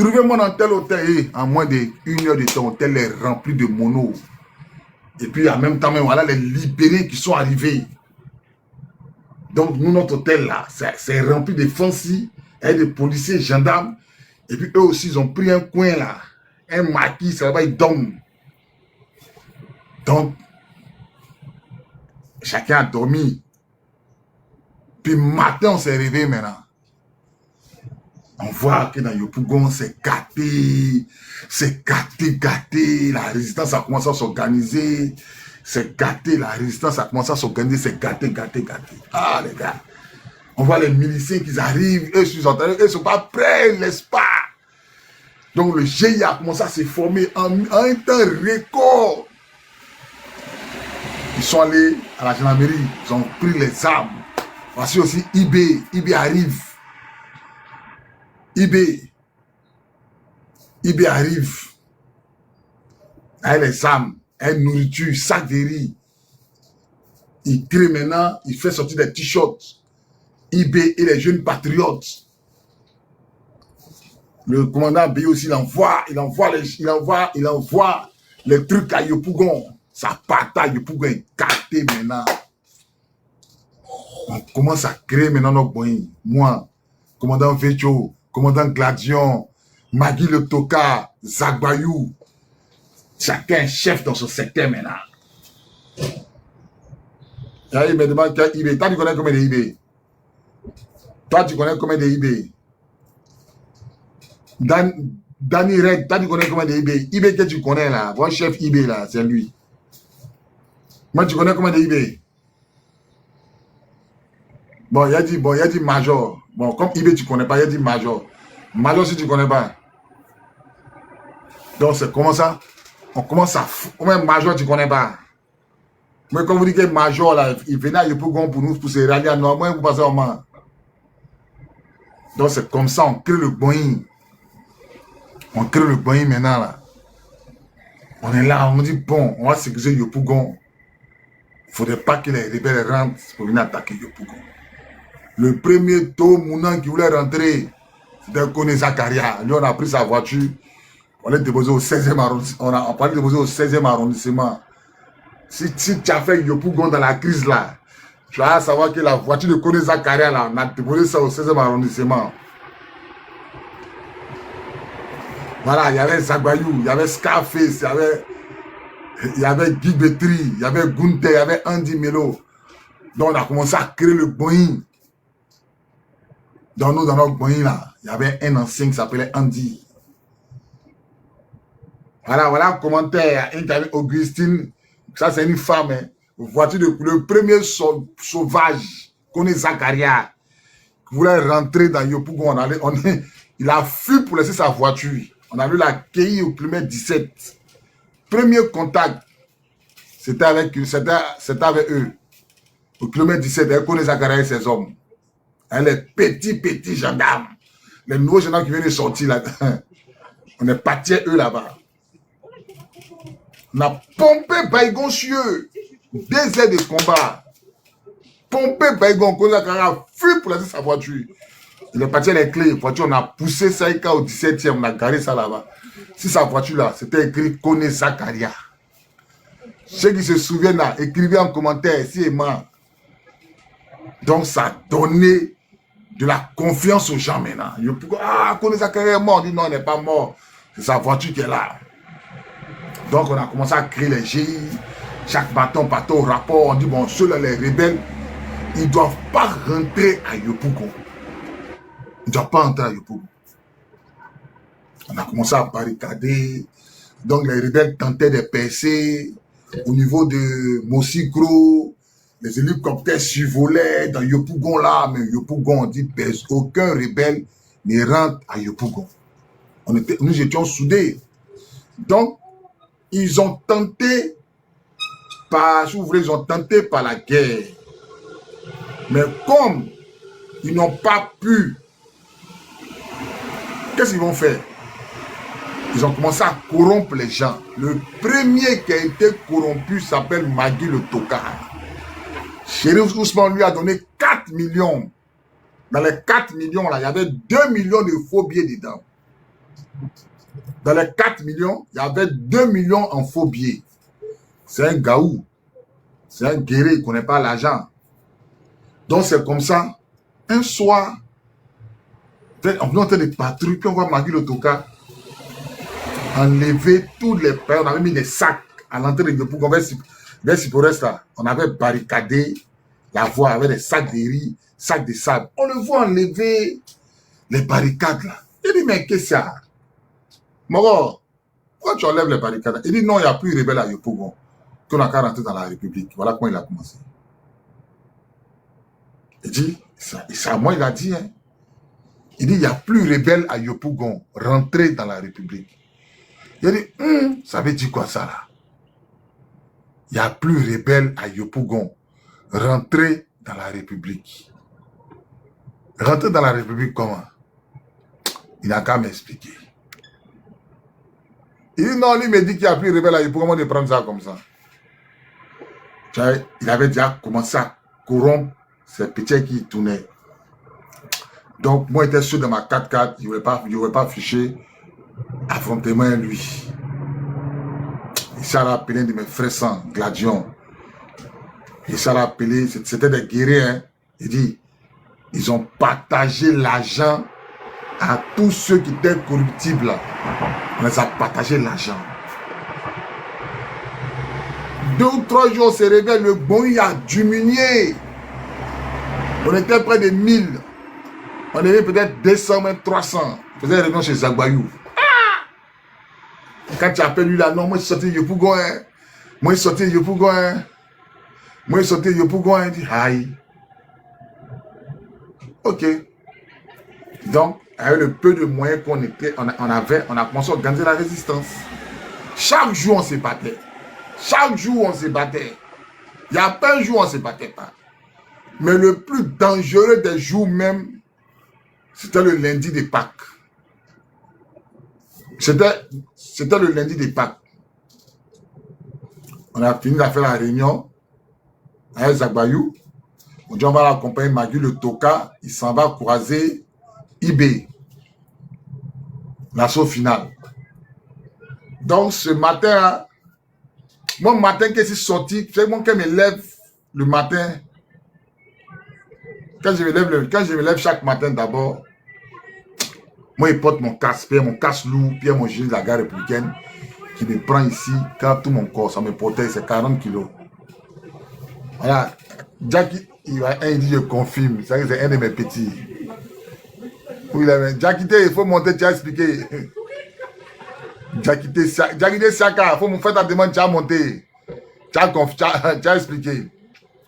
Trouvez-moi dans tel hôtel et en moins d'1 heure de temps, l'hôtel est rempli de monos. Et puis en même temps, même, voilà les libérés qui sont arrivés. Donc nous, notre hôtel là, c'est rempli de fancy, et de policiers, gendarmes. Et puis eux aussi, ils ont pris un coin là, un maquis, ça va, ils dorment. Donc, chacun a dormi. Puis matin, on s'est réveillé maintenant. On voit que dans Yopougon, c'est gâté. La résistance a commencé à s'organiser. C'est gâté, la résistance a commencé à s'organiser. C'est gâté. Ah, les gars. On voit les miliciens qui arrivent. Eux, ils ne sont pas prêts, n'est-ce pas? Donc, le GIA a commencé à se former en un temps record. Ils sont allés à la gendarmerie. Ils ont pris les armes. Voici aussi IB. IB arrive. IB arrive avec les armes, avec nourriture, sac de riz. Il crée maintenant, il fait sortir des t-shirts. IB et les jeunes patriotes. Le commandant B aussi, il envoie les trucs à Yopougon. Ça part à Yopougon est gâté maintenant. On commence à créer maintenant nos boyens. Moi, commandant Vecho, commandant Gladion, Magui le Toka, Zagbayou. Chacun est chef dans son secteur maintenant. Il me demande quel IB. Toi, tu connais combien de IB? Toi, tu connais combien de IB? Danny Red, toi, tu connais combien de IB? IB que tu connais là, votre chef IB là, c'est lui. Moi, tu connais combien de IB? Bon, il a dit major. Bon, comme IB, tu ne connais pas, il a dit major. Major, si tu ne connais pas. Donc, c'est comment ça? On commence à... Combien major, tu ne connais pas? Mais quand vous dites que major, là, il venait à Yopougon pour nous, pour se rallier à nous, moi, vous passez au moment. Donc, c'est comme ça, on crée le Boeing. On crée le Boeing maintenant, là. On est là, on dit, bon, on va sécuriser Yopougon. Il ne faudrait pas que les rebelles rentrent pour venir attaquer Yopougon. Le premier taux Mounan qui voulait rentrer, c'était Kone Zakaria. Lui, on a pris sa voiture. On est déposé au 16e arrondissement. On a parlé déposé au 16e arrondissement. Si tu as fait Yopougon dans la crise là, tu vas savoir que la voiture de Kone Zakaria là, on a déposé ça au 16e arrondissement. Voilà, il y avait Zagbayou, il y avait Scarface, il y avait Guy Betry, il y avait Gunther, il y avait Andy Melo. Donc on a commencé à créer le Boeing. Dans notre Boeing là, il y avait un ancien qui s'appelait Andy. Voilà un commentaire. Augustine, ça c'est une femme. Hein. Voiture le premier sauvage, Kone Zakaria, qui voulait rentrer dans Yopougon. Il a fui pour laisser sa voiture. On a vu l'accueillir au kilomètre 17. Premier contact, c'était avec eux. Au kilomètre 17, elle connaît Zakaria et ses hommes. Elle est petits gendarmes. Les nouveaux gendarmes qui viennent de sortir là. On est partis eux là-bas. On a pompé Baïgon sur eux. 2 heures de combat. Pompé Baïgon, qu'on a fui pour laisser sa voiture. Il est parti à les clés. Voiture, on a poussé Saïka au 17e. On a garé ça là-bas. Si sa voiture là, c'était écrit Kone Zakaria. Ceux qui se souviennent là, écrivez en commentaire si est mort. Donc ça a donné de la confiance aux gens maintenant. Ah, Kone Zakaria est mort. On dit non, il n'est pas mort. C'est sa voiture qui est là. Donc on a commencé à créer les GI. Chaque bâton, rapport. On dit bon, ceux-là, les rebelles, ils ne doivent pas rentrer à Yopougon. Ils ne doivent pas rentrer à Yopougon. On a commencé à barricader. Donc les rebelles tentaient de percer au niveau de Mosikro. Les hélicoptères survolaient dans Yopougon là. Mais Yopougon, on dit aucun rebelle ne rentre à Yopougon. Nous étions soudés. Donc, ils ont tenté par, si vous voulez, ils ont tenté par la guerre. Mais comme ils n'ont pas pu, qu'est-ce qu'ils vont faire? Ils ont commencé à corrompre les gens. Le premier qui a été corrompu s'appelle Magui le Toka. Chérif Ousmane lui a donné 4 millions. Dans les 4 millions, là, il y avait 2 millions de faux billets dedans. Dans les 4 millions, il y avait 2 millions en faux billets. C'est un gaou. C'est un guerrier, il ne connaît pas l'argent. Donc c'est comme ça. Un soir, on est en train de patrouiller, puis on voit Magui Lotoka enlever tous les pères. On avait mis des sacs à l'entrée de Yopougon. On avait barricadé la voie avec des sacs de riz, sacs de sable. On le voit enlever les barricades là. Il dit, mais qu'est-ce que ça? Moro, pourquoi tu enlèves les barricades? Il dit, non, il n'y a plus de rebelles à Yopougon. Qu'on n'a qu'à rentrer dans la République. Voilà comment il a commencé. Il dit, ça moi il a dit, hein. Il dit, il n'y a plus de rebelles à Yopougon. Rentrer dans la République. Il a dit, ça veut dire quoi ça là? Il n'y a plus de rebelles à Yopougon. Rentrer dans la République. Rentrer dans la République comment? Il n'a qu'à m'expliquer. Il dit non, lui me dit qu'il n'y a plus de rebelles à Yopougon. Comment de prendre ça comme ça? Il avait déjà commencé à corrompre ces petits qui tournaient. Donc, moi, j'étais sûr de ma 4x4, je ne voulais pas afficher affrontement lui. Il s'est rappelé de mes frères sans Gladion. Il s'est rappelé, c'était des guerriers. Hein. Il dit, ils ont partagé l'argent à tous ceux qui étaient corruptibles. On les a partagé l'argent. 2 ou 3 jours, on se réveille, le bon il a diminué. On était près de 1000. On avait peut-être 200, même 300. On faisait des réunions chez Zagbayou. Quand tu appelles lui là, non, moi je suis sorti de Yopougon. Hein. Moi je suis sorti de Yopougon. Hein. Moi je suis sorti de Yopougon. Hein. Il dit, aïe. Ok. Donc, avec le peu de moyens qu'on avait, on a commencé à organiser la résistance. Chaque jour, on se battait. Chaque jour, on se battait. Il n'y a pas un jour, on ne se battait pas. Mais le plus dangereux des jours même, c'était le lundi de Pâques. C'était le lundi de Pâques. On a fini de faire la réunion avec Zagbayou. On dit on va l'accompagner Magui le Toka. Il s'en va croiser IB. L'assaut final. Donc ce matin, mon matin que je suis sorti, c'est moi qui me lève le matin. Quand je me lève chaque matin d'abord, moi je porte mon casque lourd, puis mon gilet de la gare républicaine qui me prend ici, quand tout mon corps, ça me protège, c'est 40 kilos. Voilà. Jackie, il dit je confirme, c'est un de mes petits. Jackie, il faut monter, tu as expliqué. Jackie Siaka, il faut me faire ta demande, tu as monté. Tu as expliqué.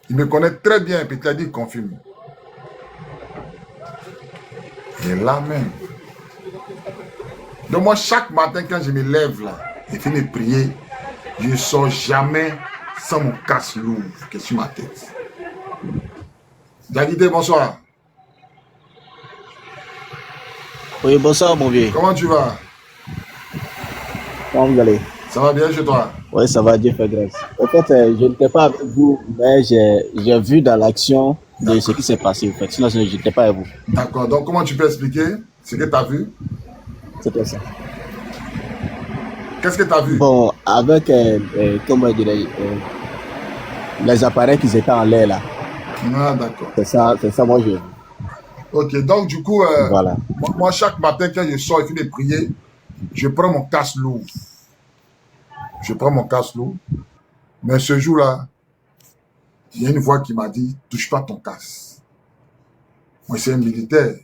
Il me connaît très bien, puis tu as dit confirme. Et là même. Donc moi, chaque matin, quand je me lève là, et finis de prier, je ne sors jamais sans mon casque lourd qui est sur ma tête. Jackie, bonsoir. Oui, bonsoir mon vieux. Comment tu vas? Comment vous allez? Ça va bien chez toi? Oui, ça va, Dieu fait grâce. En fait, je n'étais pas avec vous, mais j'ai vu dans l'action de ce qui s'est passé. En fait. Sinon, je n'étais pas avec vous. D'accord. Donc, comment tu peux expliquer ce que tu as vu? C'était ça. Qu'est-ce que tu as vu? Bon, avec, comment dirais les appareils qui étaient en l'air là. Ah, d'accord. C'est ça, moi, j'ai vu. Ok, donc du coup, Voilà. moi, chaque matin, quand je sors et finis de prier, je prends mon casque lourd. Je prends mon casque lourd. Mais ce jour-là, il y a une voix qui m'a dit, touche pas ton casque. Moi, c'est un militaire.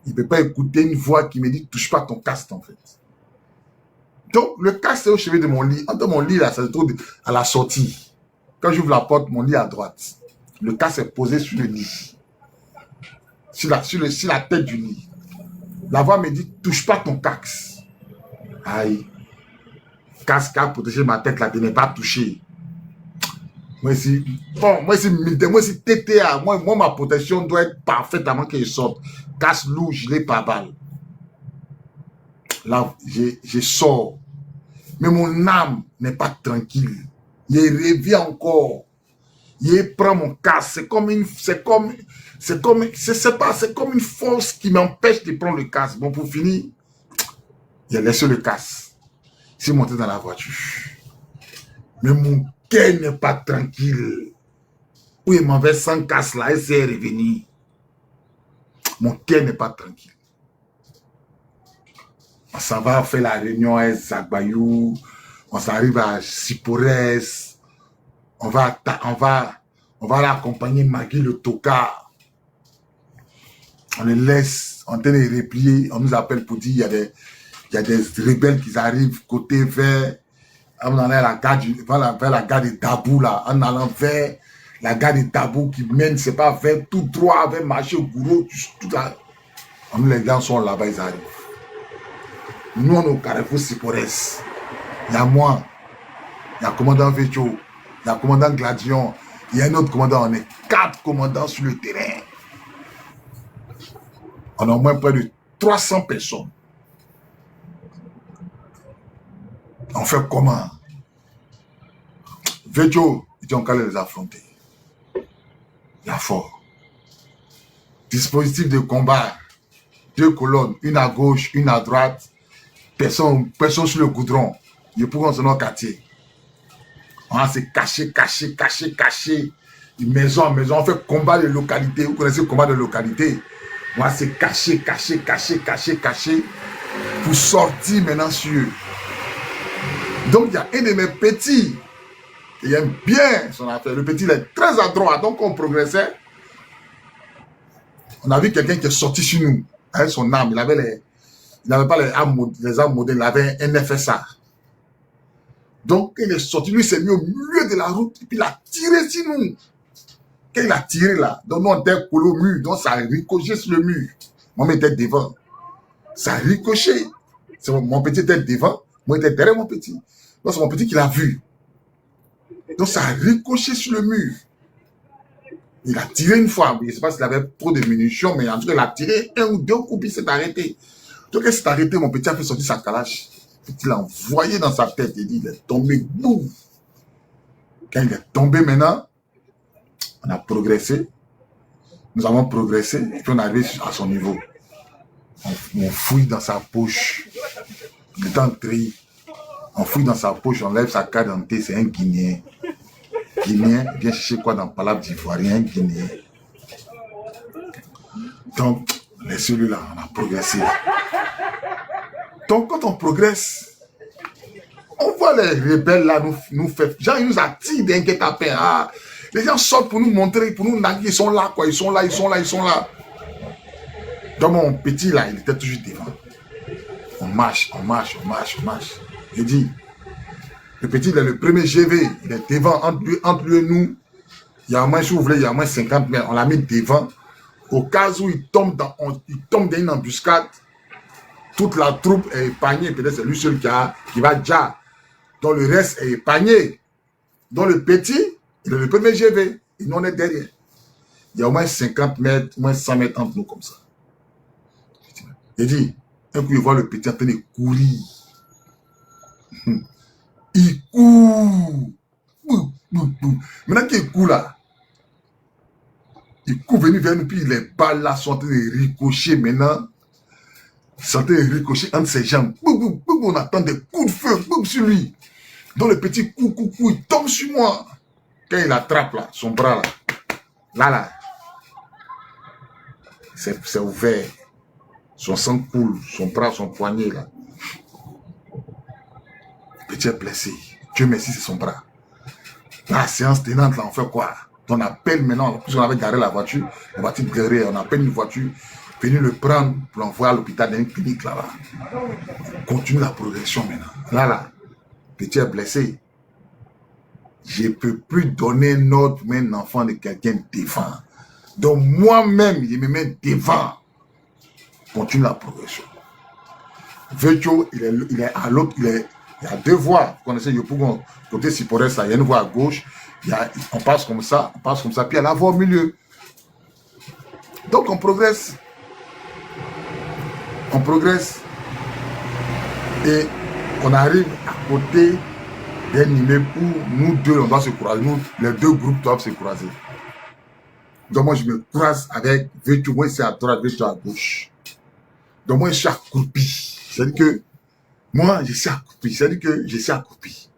Il ne peut pas écouter une voix qui me dit, touche pas ton casque, en fait. Donc, le casque, c'est au chevet de mon lit. Entre mon lit, là, ça se trouve à la sortie. Quand j'ouvre la porte, mon lit est à droite. Le casque est posé sur le lit. Sur la tête du lit. La voix me dit, touche pas ton casque. Aïe. Casque a protégé ma tête, là, de ne pas toucher. Moi, si militaire, moi, si TTA, moi, ma protection doit être parfaite avant qu'elle sorte. Casque lourd, gilet par balle. Là, je sors. Mais mon âme n'est pas tranquille. Il revient encore. Il prend mon casque. C'est comme une force qui m'empêche de prendre le casque. Bon, pour finir, il a laissé le casque. Il s'est monté dans la voiture. Mais mon cœur n'est pas tranquille. Où il m'avait sans casque là, il s'est revenu. Mon cœur n'est pas tranquille. On s'en va faire la réunion à Zagbayou. On s'arrive à Siporès. On va l'accompagner Magui le Tokar. On les laisse en train de replier. On nous appelle pour dire il y a des rebelles qui arrivent côté vers la gare vers la gare de Dabou là. En allant vers la gare de Dabou qui mène, c'est pas vers tout droit, vers marché au gourou, tout là. Les gens sont là-bas, ils arrivent. Nous, on est au Carrefour Siporès. Il y a moi, il y a le commandant Vécho, il y a le commandant Gladion, il y a un autre commandant. On est 4 commandants sur le terrain. On a au moins près de 300 personnes. On fait comment? Vécho, il dit on peut les affronter. Il y a fort. Dispositif de combat, 2 colonnes, une à gauche, une à droite. Personne sur le goudron. Il faut qu'on se dans le quartier. On va se cacher. Maison en maison. On fait combat de localité. Vous connaissez le combat de localité. On va se cacher. Pour sortir maintenant sur eux. Donc il y a un de mes petits qui aime bien son affaire. Le petit il est très adroit. Donc on progressait. On a vu quelqu'un qui est sorti sur nous. Avec son arme. Il n'avait pas les armes modèles, il avait un FSA. Donc, il est sorti, lui s'est mis au milieu de la route, et puis il a tiré sur nous. Quand il a tiré là, donc nous on était collés au mur, donc ça a ricoché sur le mur. Moi, j'étais devant. Ça a ricoché. Mon petit était devant, moi j'étais derrière mon petit. Donc c'est mon petit qui l'a vu. Donc ça a ricoché sur le mur. Il a tiré une fois, je ne sais pas s'il avait trop de munitions, mais en tout cas, il a tiré 1 ou 2 coups, puis il s'est arrêté. Donc, il s'est arrêté, mon petit a fait sortir sa calache. Il l'a envoyé dans sa tête. Il dit, il est tombé, boum. Quand il est tombé maintenant, on a progressé. Nous avons progressé, et puis on est arrivé à son niveau. On fouille dans sa poche. Il est entré. On fouille dans sa poche, on lève sa carte d'identité, c'est un Guinéen. Guinéen, vient chercher quoi dans Palabre d'Ivoirien, Guinéen. Donc, les cellules-là, on a progressé. Donc, quand on progresse, on voit les rebelles là nous faire. Genre, ils nous attirent d'un guet-apens. Ah, les gens sortent pour nous montrer, pour nous narguer. Ils sont là, quoi. Ils sont là. Donc, mon petit là, il était toujours devant. On marche. Il dit, le petit, il est le premier GV. Il est devant, entre lui et nous. Il y a au moins, si vous voulez, il y a au moins 50 mètres. On l'a mis devant. Au cas où il tombe dans une embuscade, toute la troupe est épargnée. Peut-être c'est lui seul qui va déjà. Donc le reste est épargné. Donc le petit, il est le premier GV. Et nous, on est derrière. Il y a au moins 50 mètres, au moins 100 mètres entre nous comme ça. Il dit, un coup, il voit le petit en train de courir. Il court. Maintenant qu'il court là, il court venir vers nous, puis les balles là sont en train de ricocher maintenant. Ils sont en train de ricocher entre ses jambes. On attend des coups de feu sur lui. Donc le petit coup, il tombe sur moi. Quand il attrape là, son bras là, c'est ouvert. Son sang coule, son bras, son poignet là. Le petit est blessé. Dieu merci, c'est son bras. La séance tenante là, on fait quoi? On appelle maintenant, puisqu'on avait garé la voiture garée, on appelle une voiture, venir le prendre pour l'envoyer à l'hôpital d'une clinique là-bas. On continue la progression maintenant. Là, petit est blessé. Je ne peux plus donner un ordre pour un enfant de quelqu'un devant. Donc moi-même, je me mets devant. Continue la progression. Vécho, il est à l'autre, il y a 2 voies. Vous connaissez Yopougon, côté Siporès, il y a une voie à gauche. On passe comme ça, puis il y a la voie au milieu. Donc on progresse. Et on arrive à côté d'un immeuble où nous deux, on doit se croiser. Nous, les deux groupes doivent se croiser. Donc moi, je me croise avec Vétu. Moi, c'est à droite, Vétu à gauche. Donc moi, je suis accroupi. C'est-à-dire que moi, je suis accroupi. C'est-à-dire que je suis accroupi.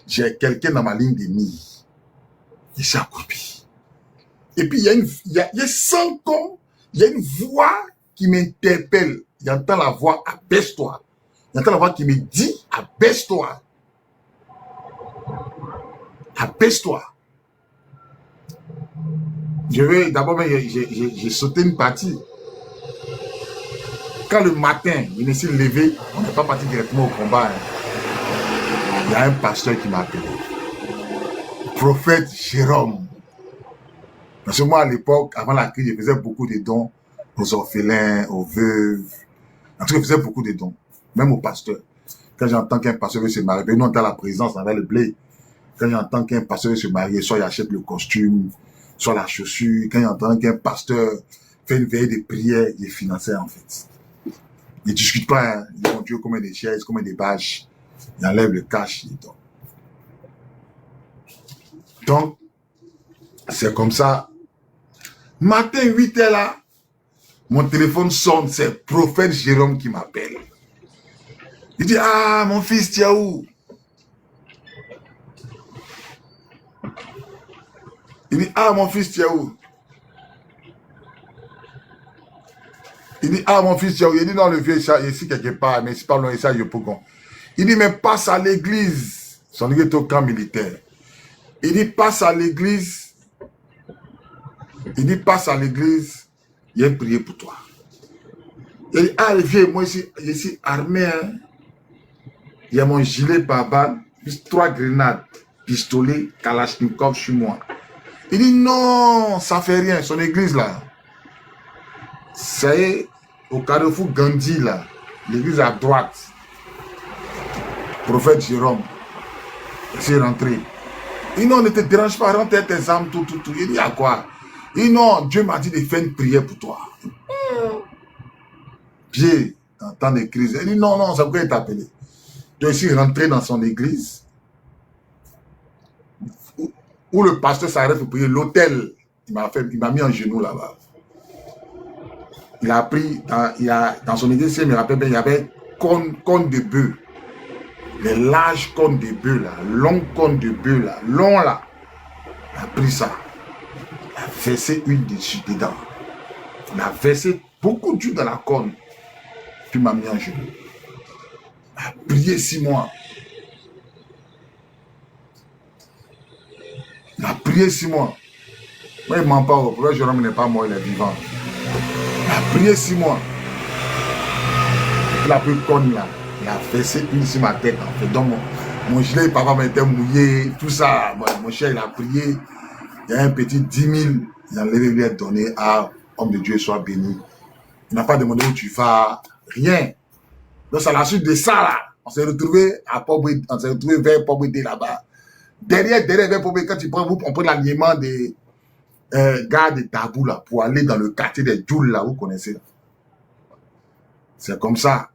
J'ai quelqu'un dans ma ligne de mire. Je suis accroupi. Et puis, il y a 100 ans, il y a une voix qui m'interpelle. J'entends la voix, abaisse-toi. J'entends la voix qui me dit, abaisse-toi. Abaisse-toi. D'abord, j'ai sauté une partie. Quand le matin, je me suis levé, on n'est pas parti directement au combat. Il y a un pasteur qui m'a appelé. Prophète Jérôme. Parce que moi, à l'époque, avant la crise, je faisais beaucoup de dons aux orphelins, aux veuves. En tout cas, je faisais beaucoup de dons, même aux pasteurs. Quand j'entends qu'un pasteur veut se marier, nous on est à la présidence, on avait le blé. Quand j'entends qu'un pasteur veut se marier, soit il achète le costume, soit la chaussure. Quand j'entends qu'un pasteur fait une veillée de prière, il est financé en fait. Il ne discute pas, hein. Il dit, mon Dieu, combien de chaises, combien de bâches. Il enlève le cash, il donne. Donc, c'est comme ça. Matin, 8h là, mon téléphone sonne, c'est prophète Jérôme qui m'appelle. Il dit, ah, mon fils, tu es où? Il dit, ah, mon fils, tu es où? Il dit, ah, mon fils, tu es où? Il dit, non, le vieux, ici quelque part, mais c'est pas loin, ça, Yopougon. Il dit, mais passe à l'église. Son église est au camp militaire. Il dit, passe à l'église. Il dit, passe à l'église. Il y a une prière pour toi. Il dit, ah, le vieux, moi, je suis armé, hein. Il y a mon gilet par balle, plus 3 grenades, pistolet, Kalachnikov sur moi. Il dit, non, ça fait rien. Son église, là, c'est au carrefour Gandhi, là, l'église à droite. Prophète Jérôme, c'est rentré. Il dit, non, ne te dérange pas, rentre tes âmes, tout. Il dit, à quoi? Il dit, non, Dieu m'a dit de faire une prière pour toi. Pied, en temps de crise. Il dit, non, ça pourrait être appelé. Donc, ici, rentré dans son église, où le pasteur s'arrête pour prier, l'hôtel, il m'a mis en genou là-bas. Il a pris, dans son église, je me rappelle bien, il y avait cône de bœuf. Les larges cônes de bœuf là, longs cônes de bœuf là, long là. Il a pris ça. Il a versé huile dessus, dedans. Il a versé beaucoup d'huile dans la cône. Puis il m'a mis en genou. Il a prié 6 mois. Il a prié 6 mois. Moi, il ne ment pas. Le prophète Jérôme n'est pas mort, il est vivant. Il a prié 6 mois. Il a pris le cône là. Il a versé une sur ma tête en fait. Donc mon gilet, papa m'était mouillé, tout ça. Bon, mon cher, il a prié. Il y a un petit 10 000. Il a enlevé, lui a donné à homme de Dieu, soit béni. Il n'a pas demandé où tu vas, rien. Donc c'est à la suite de ça là. On s'est retrouvé vers Pobédé là-bas. Derrière vers Pobédé, quand tu prends, on prend l'alignement des gars de Tabou là pour aller dans le quartier des Djouls là, vous connaissez. C'est comme ça.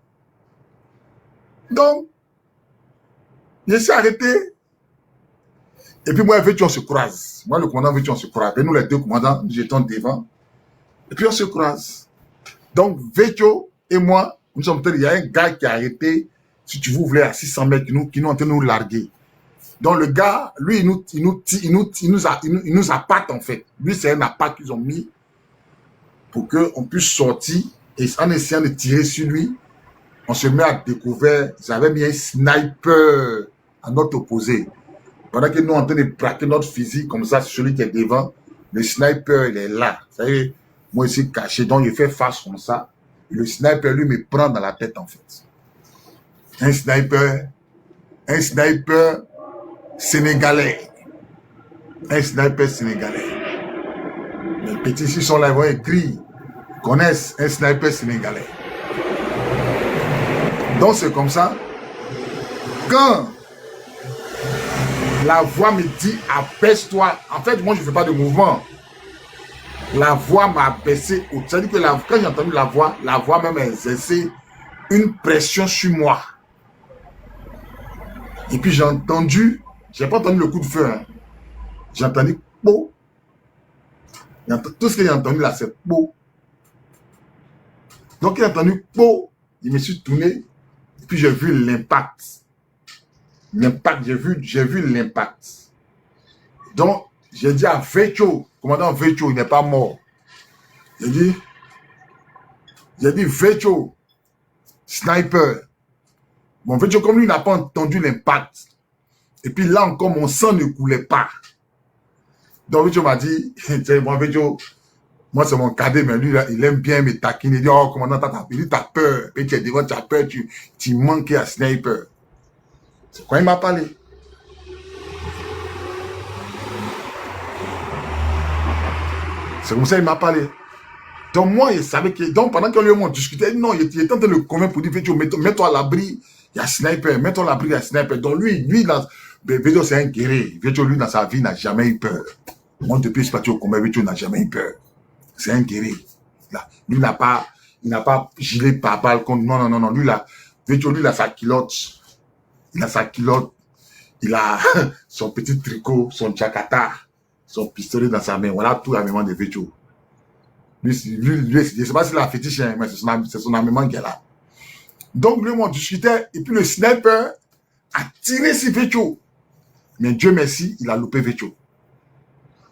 Donc, je suis arrêté. Et puis moi, Vétu, on se croise. Moi, le commandant Vétu, on se croise. Et nous, les deux commandants, nous étions devant. Et puis on se croise. Donc, Vétu et moi, nous sommes il y a un gars qui a arrêté, si tu voulais, à 600 mètres, qui nous ont nous larguer. Donc le gars, lui, il nous appâte en fait. Lui, c'est un appât qu'ils ont mis pour qu'on puisse sortir. Et en essayant de tirer sur lui, on se met à découvert, ils avaient mis un sniper à notre opposé. Pendant que nous, en train de braquer notre physique, comme ça, celui qui est devant, le sniper, il est là. Vous savez, moi, ici, caché, donc il fait face comme ça. Et le sniper, lui, me prend dans la tête, en fait. Un sniper sénégalais. Un sniper sénégalais. Les petits ici sont là, ils vont écrire, connaissent un sniper sénégalais. Donc c'est comme ça. Quand la voix me dit abaisse-toi, en fait moi je ne fais pas de mouvement. La voix m'a abaissé. C'est-à-dire que quand j'ai entendu la voix même a exercé une pression sur moi. Et puis j'ai entendu, j'ai pas entendu le coup de feu, hein. J'ai entendu po. Tout ce que j'ai entendu là, c'est po. Donc il a entendu po. Je me suis tourné, et puis j'ai vu l'impact. L'impact, j'ai vu l'impact. Donc, j'ai dit à Vecho, commandant Vecho, il n'est pas mort. J'ai dit, Vecho, sniper. Bon, Vecho, comme lui, n'a pas entendu l'impact. Et puis là encore, mon sang ne coulait pas. Donc, Vecho m'a dit, moi, Vecho, moi, c'est mon cadet, mais lui, là, il aime bien me taquiner. Il dit, oh, commandant, t'as peur. Et tu es devant, tu as peur, tu manques à sniper. C'est quand il m'a parlé. C'est comme ça qu'il m'a parlé. Donc moi, il savait que... Donc pendant que lui et moi discutait, non, il était en train de le convaincre pour dire, mets-toi à l'abri, il y a sniper, mets-toi à l'abri, il y a sniper. Donc lui, Vecho, c'est un guerrier. Vecho, lui, dans sa vie, n'a jamais eu peur. Moi, depuis que je suis parti au combat, Vecho n'a jamais eu peur. C'est un guerrier. Là, lui, il n'a pas gilet par balle contre... Non. Lui, là, Vecho, lui, il a sa culotte. Il a sa culotte. Il a son petit tricot, son jakarta, son pistolet dans sa main. Voilà tout l'armement de Vecho. Lui, je ne sais pas s'il a un fétiche, mais c'est son armement qui est là. Donc, lui, on discutait, et puis le sniper a tiré sur Vecho. Mais Dieu merci, il a loupé Vecho.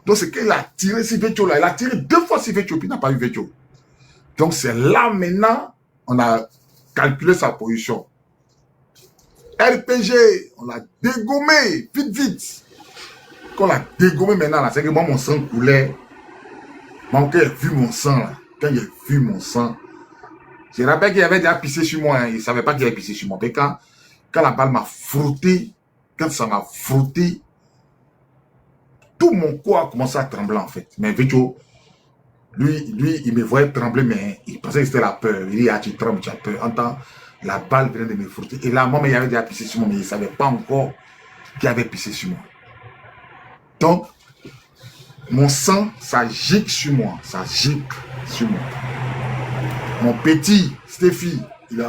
Donc, c'est qu'il a tiré sur Vecho là. Il a tiré 2 fois sur Vecho, puis il n'a pas eu Vecho. Donc, c'est là maintenant, on a calculé sa position. RPG, on l'a dégommé, vite. Quand on l'a dégommé maintenant, là, c'est que moi, mon sang coulait. Quand il a vu mon sang, là, je rappelle qu'il avait déjà pissé sur moi, hein. Il ne savait pas qu'il avait pissé sur moi. Mais quand la balle m'a frotté, quand ça m'a frotté, tout mon corps a commencé à trembler en fait. Mais Vecho, lui, il me voyait trembler, mais il pensait que c'était la peur. Il dit, ah, tu trembles, tu as peur. En temps, la balle venait de me frotter. Et là, moi, il avait déjà pissé sur moi, mais il ne savait pas encore qu'il avait pissé sur moi. Donc, mon sang, ça gicle sur moi. Mon petit, Stéphie, il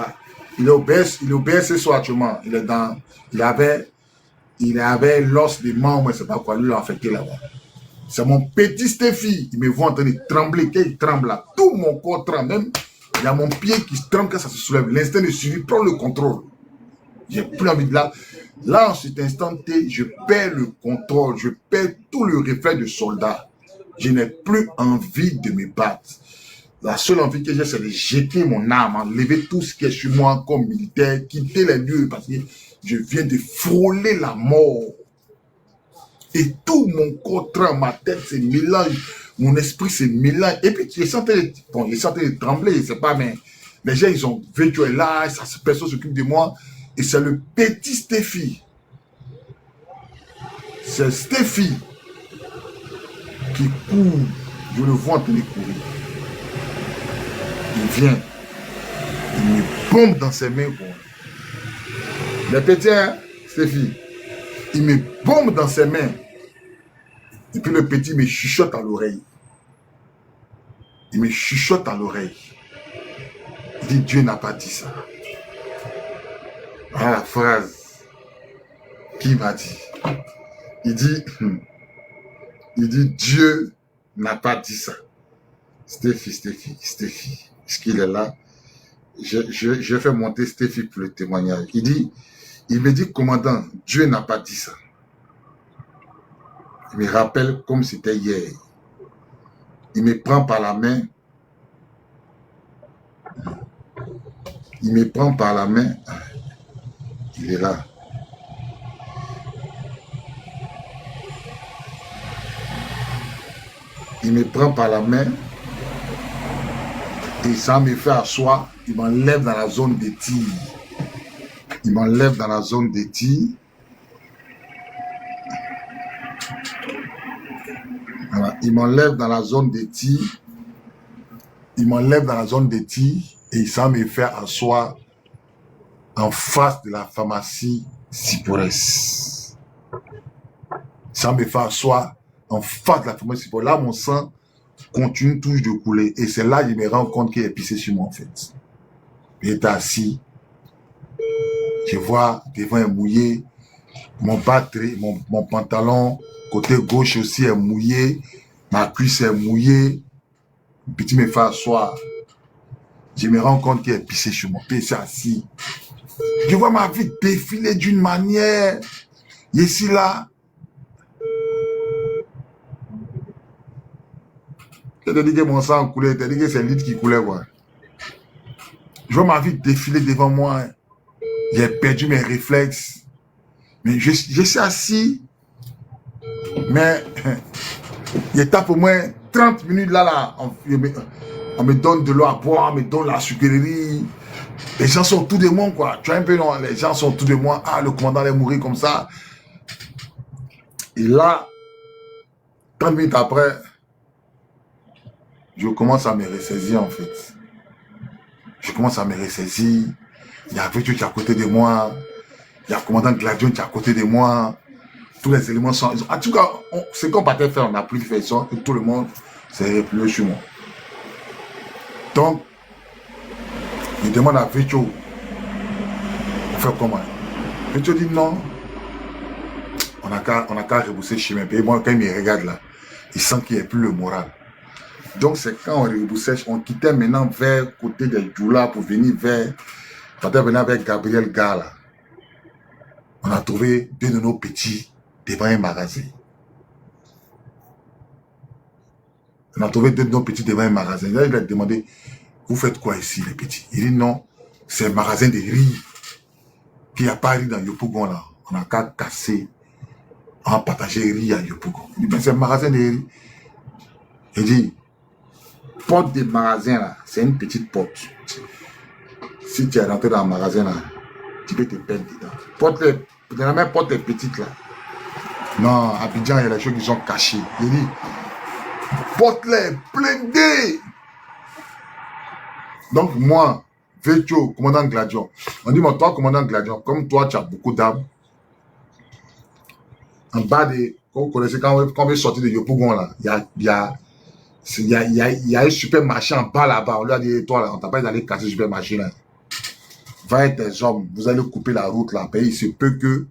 est au BSSO actuellement. Il avait l'os des membres, je ne sais pas quoi, lui l'a affecté là-bas. C'est mon petit Stéphie, il me voit en train de trembler, quand il tremble là, tout mon corps tremble, même il y a mon pied qui tremble quand ça se soulève. L'instinct de suivi prend le contrôle. J'ai plus envie de là. Là, en cet instant T, je perds le contrôle, je perds tout le réflexe de soldat. Je n'ai plus envie de me battre. La seule envie que j'ai, c'est de jeter mon arme, enlever tout ce qui est sur moi comme militaire, quitter les lieux parce que je viens de frôler la mort. Et tout mon corps tremble, ma tête se mélange, mon esprit se mélange. Et puis, je sentais de trembler, je ne sais pas, mais les gens, ils ont vécu là, personne s'occupe de moi. Et c'est le petit Stéphie. C'est Stéphie qui court. Je le vois en train de courir. Il vient. Il me bombe dans ses mains. Le petit, hein, Stéphie, il me bombe dans ses mains. Et puis le petit me chuchote à l'oreille. Il me chuchote à l'oreille. Il dit, Dieu n'a pas dit ça. Voilà la phrase qu'il m'a dit. Il dit, Dieu n'a pas dit ça. Stéphie, est-ce qu'il est là? Je fais monter Stéphie pour le témoignage. Il me dit, commandant, Dieu n'a pas dit ça. Il me rappelle comme c'était hier. Il me prend par la main. Il est là. Il me prend par la main. Et ça me fait asseoir. Il m'enlève dans la zone de tir. Voilà. Il m'enlève dans la zone de tir. Et ça me fait asseoir en face de la pharmacie Cypress. Ça me fait asseoir en face de la pharmacie Cypress. Là, mon sang continue toujours de couler. Et c'est là que je me rends compte qu'il est pissé sur moi, en fait. Il est assis. Je vois devant un mouillé. Mon batterie, mon pantalon, côté gauche aussi est mouillé. Ma cuisse est mouillée. Le petit me fait asseoir. Je me rends compte qu'il est pissé sur mon pied, c'est assis. Je vois ma vie défiler d'une manière. Ici, là. Je te dis que mon sang coulait, je te dis que c'est le litre qui coulait, quoi. Je vois ma vie défiler devant moi. J'ai perdu mes réflexes. Mais je suis assis. Mais il tape au moins 30 minutes là. On me donne de l'eau à boire, on me donne la sucrerie. Les gens sont tous de moi, quoi. Tu vois un peu, non? Les gens sont tous de moi. Ah, le commandant allait mourir comme ça. Et là, 30 minutes après, je commence à me ressaisir, en fait. Je commence à me ressaisir. Il y a Vétio qui est à côté de moi. Il y a le commandant Gladion qui est à côté de moi. Tous les éléments sont... En tout cas, ce qu'on partait faire, on n'a plus fait ça. Et tout le monde s'est replié sur moi. Donc, je demande à Vétio, on fait comment? Vétio dit non. On n'a qu'à rebousser le chemin. Et moi, quand il me regarde là, il sent qu'il n'y a plus le moral. Donc, c'est quand on reboussait, on quittait maintenant vers côté des Djoula pour venir vers... Quand on venait avec Gabriel Gala, on a trouvé deux de nos petits devant un magasin. On a trouvé deux de nos petits devant un magasin. Là, il a demandé, vous faites quoi ici, les petits? Il dit non, c'est un magasin de riz. Puis il n'y a pas riz dans Yopougon là. On a qu'à casser. On a partagé riz à Yopougon. Il dit, ben, c'est un magasin de riz. Il dit, porte des magasins là, c'est une petite porte. Si tu es rentré dans le magasin là, tu peux te perdre dedans. La même porte est petite là. Non, à Abidjan, il y a les choses qui sont cachées. Il dit, porte-les, blindés. Donc moi, Vétio, commandant Gladion, on dit, toi, commandant Gladion, comme toi, tu as beaucoup d'âmes, en bas de, vous connaissez, quand on veut sortir de Yopougon là, il y a un supermarché en bas là-bas. On lui a dit, toi là, on t'a pas d'aller casser le supermarché là. Va être des hommes, vous allez couper la route là. Il se peut que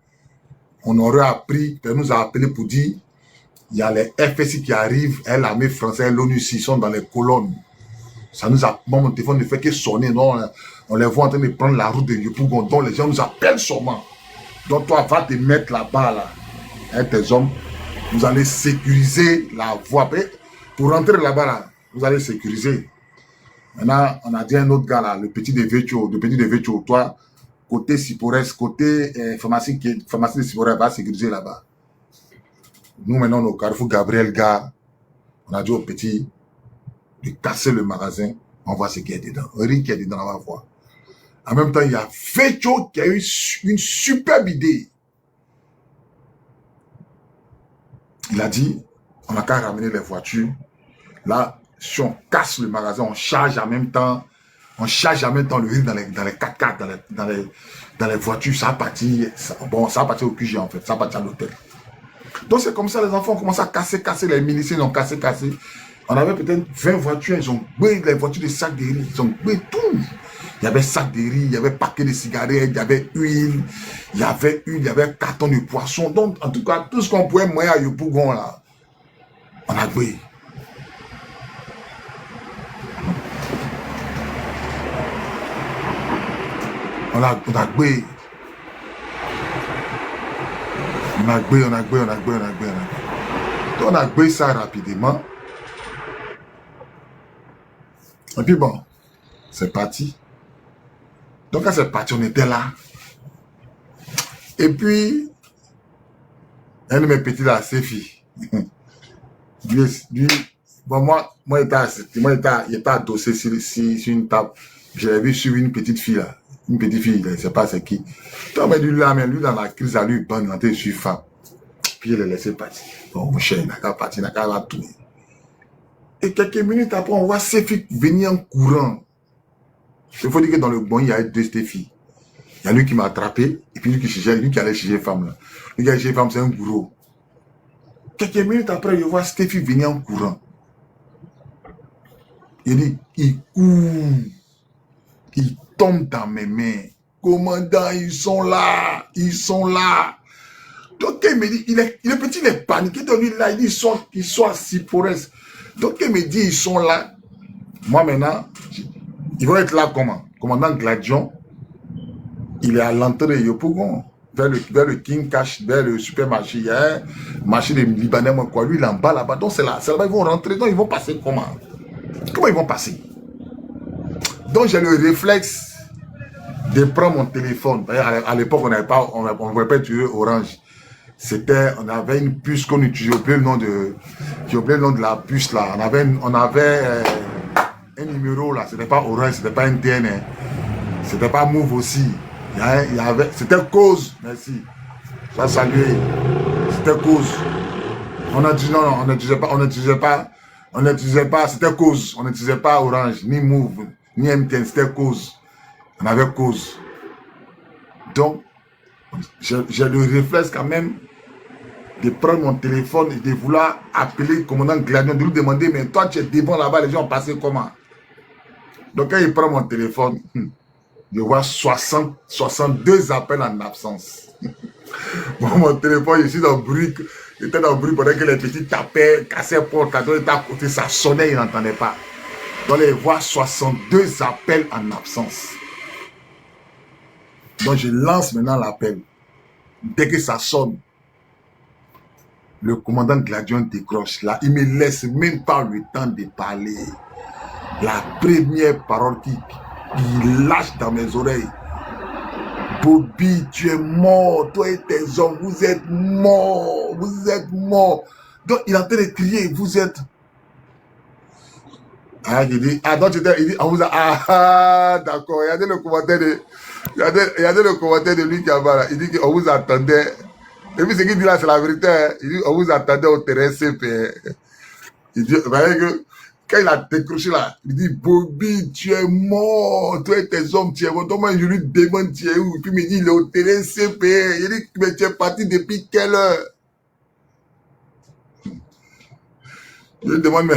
on aurait appris, on nous a appelé pour dire, il y a les FSI qui arrivent, l'armée française, l'ONU, ils sont dans les colonnes. Ça nous a, mon téléphone ne fait que sonner, non, on les voit en train de prendre la route de Yopougon, donc les gens nous appellent sûrement. Donc toi, va te mettre là-bas là, avec tes hommes, vous allez sécuriser la voie. Pour rentrer là-bas là, vous allez sécuriser. Maintenant, on a dit un autre gars là, le petit de Vétio, toi, côté Sipores, côté pharmacie de Sipores, va sécuriser là-bas. Nous, maintenant, au Carrefour Gabriel Gare, on a dit au petit de casser le magasin, on voit ce qui est dedans. Rien qui est dedans, on va voir. En même temps, il y a Vétio qui a eu une superbe idée. Il a dit, on n'a qu'à ramener les voitures. Là, si on casse le magasin, on charge en même temps le riz dans les 4x4, dans les voitures, ça va partir au QG en fait, ça va partir à l'hôtel. Donc c'est comme ça, les enfants ont commencé à casser les miliciens, ils ont cassé. On avait peut-être 20 voitures, ils ont brûlé les voitures de sacs de riz, ils ont brûlé tout. Il y avait sac de riz, il y avait paquet de cigarettes, il y avait huile, il y avait carton de poisson. Donc, en tout cas, tout ce qu'on pouvait moyer à Yopougon là, on a brûlé. On a gbé. Donc on a gbé ça rapidement. Et puis bon, c'est parti. Donc quand c'est parti, on était là. Et puis, un de mes petits là, Séfi. Lui, bon, moi, il était adossé sur une table. Je l'ai vu suivre une petite fille là. Une petite fille, je ne sais pas c'est qui. Donc, mais lui, dans la crise, à lui, il est sur femme. Puis, il l'a laissé partir. Bon, mon cher, il n'a qu'à partir, il n'a qu'à tourner. Et quelques minutes après, on voit Séfi venir en courant. Il faut dire que dans le bon, il y a deux filles. Il y a lui qui m'a attrapé, et puis lui qui allait chercher femme là. Lui qui allait chercher femme, c'est un gourou. Quelques minutes après, je vois Stéphie venir en courant. Il dit, il court. Il tombe dans mes mains. Commandant, ils sont là. Donc, il me dit, il est petit, il est paniqué. Donc, lui, là, il dit, ils sont à Sipores. Donc, il me dit, ils sont là. Moi, maintenant, ils vont être là comment? Commandant Gladion, il est à l'entrée de Yopougon, vers le King Cash, vers le supermarché. Il y a un marché de Libanais, moi, quoi. Lui, il est en bas là-bas. Donc, c'est là, ils vont rentrer. Donc, ils vont passer comment? Comment ils vont passer? Donc, j'ai le réflexe de prendre mon téléphone. À l'époque, on n'avait pas, on ne pouvait pas utiliser Orange. On avait une puce qu'on utilisait, j'ai oublié le nom de la puce là. On avait un numéro là, c'était pas Orange, c'était pas NTN, hein. C'était pas Move aussi. C'était Cause, merci. Ça salué. C'était Cause. On a dit non, on n'utilisait pas, c'était Cause. On n'utilisait pas Orange, ni Move, ni MTN, c'était Cause. On avait Cause. Donc, j'ai le réflexe quand même de prendre mon téléphone et de vouloir appeler le commandant Gladion, de lui demander, mais toi tu es devant là-bas, les gens ont passé comment? Donc quand il prend mon téléphone, je vois 62 appels en absence. Bon, mon téléphone, je suis dans le bruit, j'étais dans le bruit pendant que les petits tapaient, cassaient porte, quand on était à côté, ça sonnait, ils n'entendaient pas. Donc il voit 62 appels en absence. Donc je lance maintenant l'appel. Dès que ça sonne, le commandant Gladion décroche. Là, il ne me laisse même pas le temps de parler. La première parole qu'il lâche dans mes oreilles. Bobby, tu es mort. Toi et tes hommes, vous êtes morts. Vous êtes morts. Donc, il est en train de crier, vous êtes... Ah, il dit, donc il dit, on vous a... Ah, d'accord. Regardez le commentaire de... Regardez le commentaire de lui qui a là. Il dit qu'on vous attendait... Et puis ce qu'il dit là, c'est la vérité. Hein. Il dit, on vous attendait au terrain CP. Il dit, vous voyez que quand il a décroché là, il dit, Bobby, tu es mort. Toi et tes hommes, tu es mort. Donc moi, je lui demande, tu es où? Et puis il me dit, il est au terrain CP. Il dit, mais tu es parti depuis quelle heure? Je lui demande,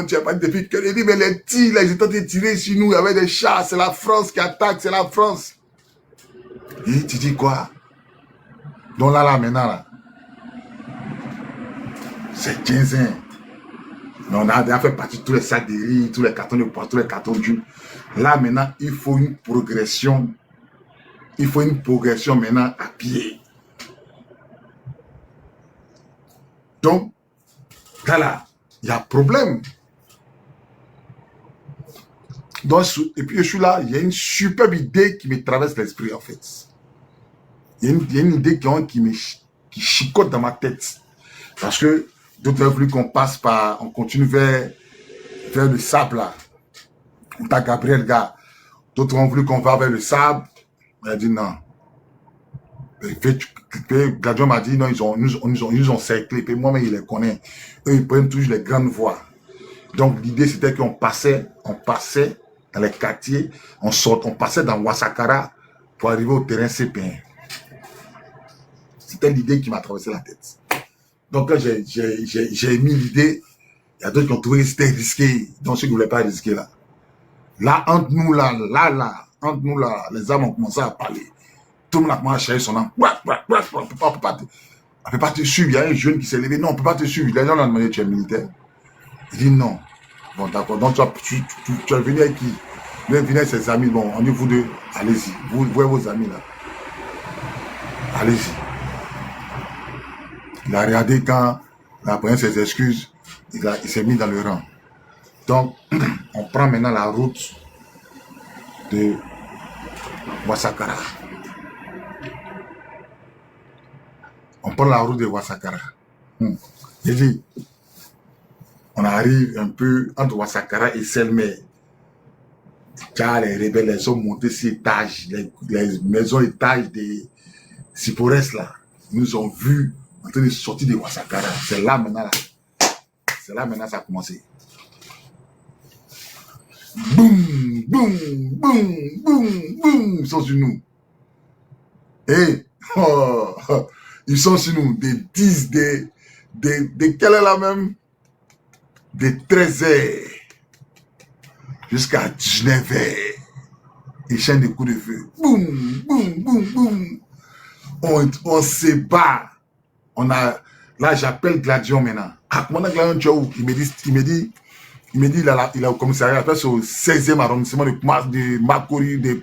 tu es parti depuis quelle heure? Il dit, mais les tirs là, ils étaient en train de tirer sur nous. Il y avait des chars. C'est la France qui attaque. C'est la France. Il dit, tu dis quoi? Donc là, maintenant, là, c'est 15 ans. Mais on a déjà fait partie de tous les sacs de riz, tous les cartons de poisson, tous les cartons d'huile. Là, maintenant, il faut une progression. Il faut une progression maintenant à pied. Donc, là, il y a problème. Donc, et puis, je suis là, il y a une superbe idée qui me traverse l'esprit, en fait. Il y a une idée qui chicote dans ma tête. Parce que d'autres ont voulu qu'on passe par, on continue vers le sable là. On t'a Gabriel, gars. D'autres ont voulu qu'on va vers le sable. Il a dit non. Gladion m'a dit non, ils nous ont cerclés. Puis moi-même, il les connaît. Eux, ils prennent toujours les grandes voies. Donc l'idée, c'était qu'on passait dans les quartiers, on passait dans Ouassakara pour arriver au terrain CP1. C'était l'idée qui m'a traversé la tête. Donc, quand j'ai mis l'idée, il y a d'autres qui ont trouvé que c'était risqué. Donc, ceux qui ne voulaient pas risquer là. Là, entre nous là, entre nous là, les hommes ont commencé à parler. Tout le monde a commencé à chercher son nom. On ne peut pas te suivre. Il y a un jeune qui s'est levé. Non, on ne peut pas te suivre. Les gens l'ont demandé, tu es militaire. Il dit non. Bon, d'accord. Donc, tu es venu avec qui? Il est venu avec ses amis. Bon, on est vous deux. Allez-y. Vous voyez vos amis là. Allez-y. Il a regardé quand il a pris ses excuses, il s'est mis dans le rang. Donc, on prend maintenant la route de Ouassakara. On prend la route de Ouassakara. J'ai dit, on arrive un peu entre Ouassakara et Selmé. Car les rebelles les ont montés sur étages, les maisons étages des Sipores là. Ils nous ont vus en train de sortir de Ouassakara. C'est là maintenant ça a commencé. Boum, boum, boum, boum, boum. Ils sont sur nous. Et ils sont sur nous. Des 10, de quelle est la même? Des 13 heures jusqu'à 19 heures. Ils chaînent des coups de feu. Boum, boum, boum, boum. On se bat. Là, j'appelle Gladion maintenant. Ah, comment Gladion, tu es où? Il me dit, il a au commissariat, après c'est au 16e arrondissement de Makori, de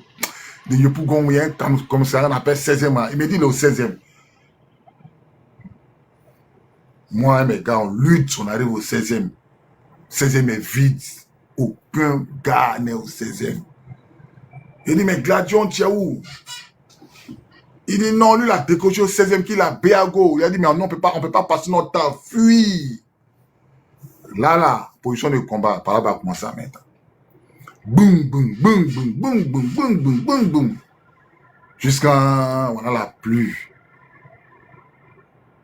Yopougon, il y a un commissariat, on appelle 16e. Il me dit, il est au 16e. Moi, mes gars, on lutte, on arrive au 16e. 16e est vide. Aucun gars n'est au 16e. Il dit, mais Gladion, tu es où? Il dit, non, lui, il a décoché au 16e, qu'il a Béago. Il a dit, mais non, on peut pas passer notre temps. Fuis. Là, position de combat, par là, va commencer à mettre. Boum, boum, boum, boum, boum, boum, boum, boum, boum, boum. Jusqu'à, voilà la pluie.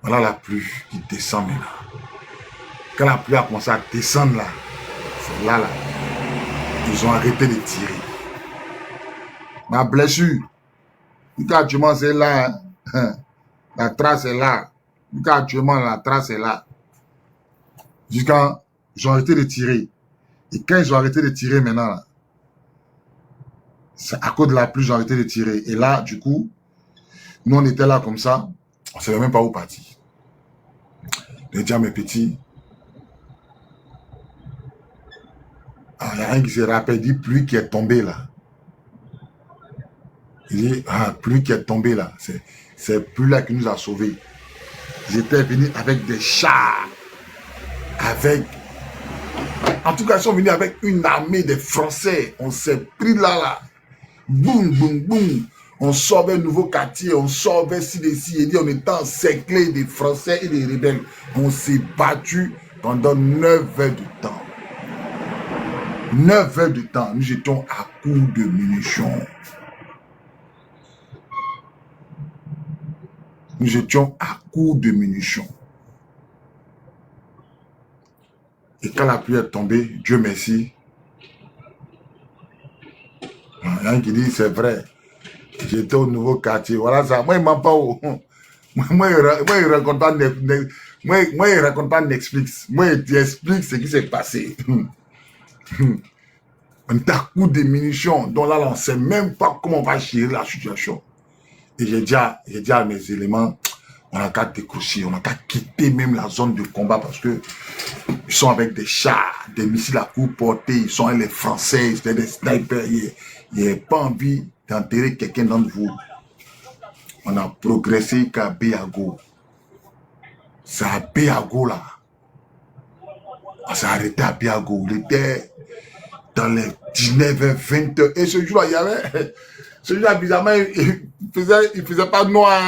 Voilà la pluie qui descend maintenant. Quand la pluie a commencé à descendre là, c'est là, ils ont arrêté de tirer. Ma blessure, actuellement c'est là, hein. La trace est là. Actuellement la trace est là. Jusqu'à, ils ont arrêté de tirer. Et quand ils ont arrêté de tirer maintenant, là, c'est à cause de la pluie, ils ont arrêté de tirer. Et là, du coup, nous on était là comme ça, on ne savait même pas où partir. Je dis à mes petits, il y a un qui se rappelle, il dit pluie qui est tombée là. Il dit, pluie qui est tombée là. C'est pluie là qui nous a sauvés. Ils étaient venus avec des chars. En tout cas, ils sont venus avec une armée de Français. On s'est pris là. Boum, boum, boum. On sauvait un nouveau quartier, on sauvait ci-dessus. Et dit, on était encerclés des Français et des rebelles. On s'est battu pendant 9 heures de temps. 9 heures de temps, nous étions à court de munitions. Nous étions à court de munitions. Et quand la pluie est tombée, Dieu merci. Il y a un qui dit, c'est vrai. J'étais au nouveau quartier. Voilà ça. Moi, il ne m'a pas. Moi, il raconte pas Netflix. Moi, il t'explique ce qui s'est passé. On est à coup de munitions. Donc là, on ne sait même pas comment on va gérer la situation. Et j'ai dit à mes éléments, on n'a qu'à décrocher, on n'a qu'à quitter même la zone de combat parce que ils sont avec des chars, des missiles à coups portés, ils sont avec les Français, c'était des snipers. Il n'y a pas envie d'enterrer quelqu'un d'entre vous. On a progressé jusqu'à Béago. C'est à Béago là. On s'est arrêté à Béago. Il était dans les 19h, 20h. Et ce jour-là, il y avait. Ce jour-là, bizarrement, il faisait pas noir.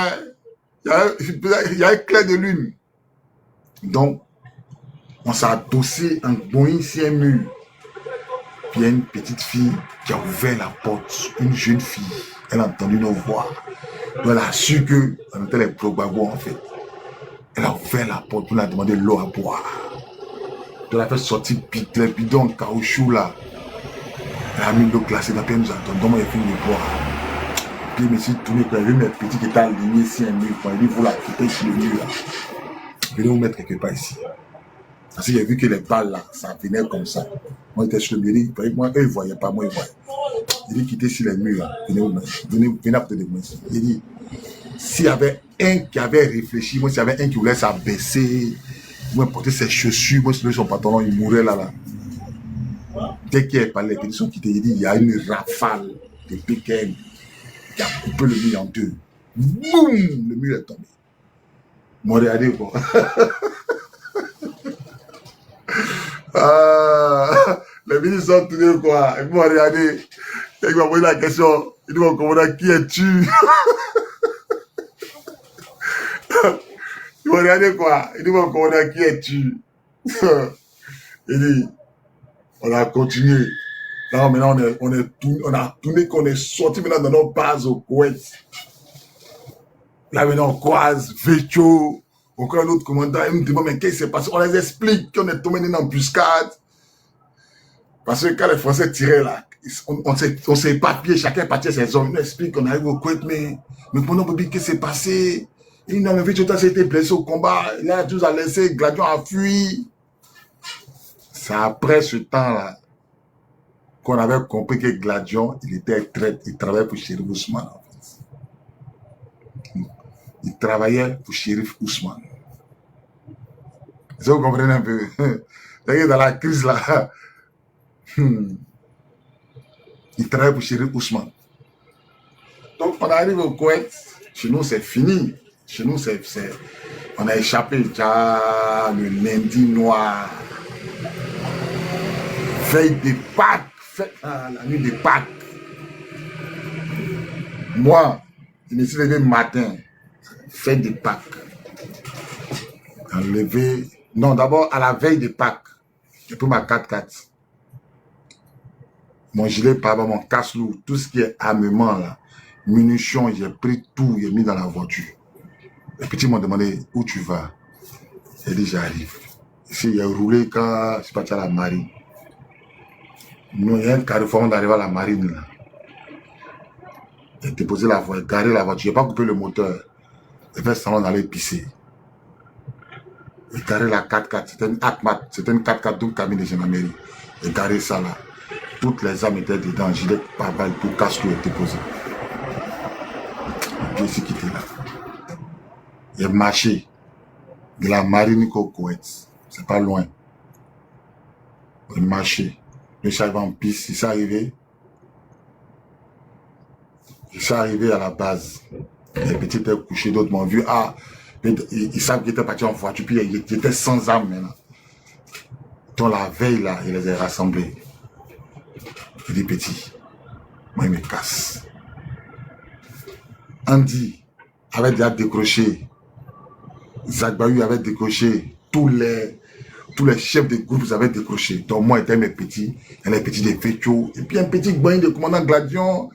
Il y avait clair de lune. Donc, on s'est adossé en boing sur un mur. Puis il y a une petite fille qui a ouvert la porte. Une jeune fille. Elle a entendu nos voix. Donc elle a su qu'on était les Progbagos en fait. Elle a ouvert la porte pour nous demander l'eau à boire. Donc elle a fait sortir les bidons en caoutchouc là. Elle a mis l'eau glacée dans le nous attendons. Donc moi j'ai fini de boire. Puis je me suis tourné quand j'ai vu mes petits qui étaient alignés sur un mur. Quand il dit vous la quittez sur le mur là. Venez vous mettre quelque part ici. Parce que j'ai vu que les balles là, ça venait comme ça. Moi j'étais sur le mur, moi eux ils ne voyaient pas, moi ils voyaient. Il dit quitter sur les murs là. Venez à côté de moi ici. Il dit s'il y avait un qui avait réfléchi, moi s'il y avait un qui voulait s'abaisser, moi porter ses chaussures, moi sur son pantalon, il mourait là. Dès qu'il a parlé, ils sont quittés, il dit il y a une rafale de PKM qui a coupé le mur en deux. Boum, le mur est tombé. Moi regardez quoi. Les ministres sont tournés quoi. Ils m'ont regardé. Il m'a posé la question. Il dit, mon commandant, qui es-tu? Il m'a regardé quoi? Il dit, mon commandant, qui es-tu? Il dit, on a continué. Là, maintenant, on a tourné, qu'on est sorti maintenant dans nos bases au Koweït. Là, maintenant, on croise Vécho. Encore un autre commandant. Il me demande, mais qu'est-ce qui s'est passé? On les explique qu'on est tombé dans une embuscade. Parce que quand les Français tiraient là, on s'est éparpillé, chacun partait à ses zones. Il nous explique qu'on arrive au Koweït, mais pendant qu'est-ce qui s'est passé? Il n'a vu que tu as été blessé au combat. Il a tout à laisser, Gladion a fui. C'est après ce temps-là qu'on avait compris que Gladion, il travaillait pour Chérif Ousmane. En fait. Il travaillait pour Chérif Ousmane. Si vous comprenez un peu. C'est-à-dire dans la crise là, il travaille pour Chéri Ousmane. Donc on arrive au Koweït, chez nous c'est fini. Chez nous on a échappé déjà le lundi noir. Veille de Pâques, la nuit de Pâques. Moi, je me suis levé le matin, fête de Pâques. Enlevé, non, d'abord à la veille de Pâques, j'ai pris ma 4x4. Mon gilet pare-balles, mon casse-lourd, tout ce qui est armement là, munitions, j'ai pris tout, j'ai mis dans la voiture. Les petits m'ont demandé où tu vas. J'ai dit j'arrive. Ici, j'ai roulé quand je suis parti à la marine. Nous, il y a un carrefour d'arriver à la marine là. J'ai déposé la voiture, garé la voiture, j'ai pas coupé le moteur. J'ai fait semblant d'aller pisser. J'ai garé la 4x4, c'était une Atmat, c'était une 4x4 double cabine de gendarmerie. J'ai garé ça là. Toutes les armes étaient dedans, gilet pare-balles, tout casque était posé. Et puis ici quitté là. J'ai marché de la marine au Koweït. C'est pas loin. J'ai marché. Je suis arrivé en piste, il s'est arrivé. Je suis arrivé à la base. Les petits étaient couchés, d'autres m'ont vu. Ah, ils savent qu'ils étaient partis en voiture, puis ils étaient sans armes maintenant. Donc la veille là, il les a rassemblés. Il dit petit, moi il me casse. Andy avait déjà décroché. Zach Bayou avait décroché. Tous les chefs de groupe avaient décroché. Donc moi j'étais mes petits, et les petits de Fécho, et puis un petit bain de commandant Gladion.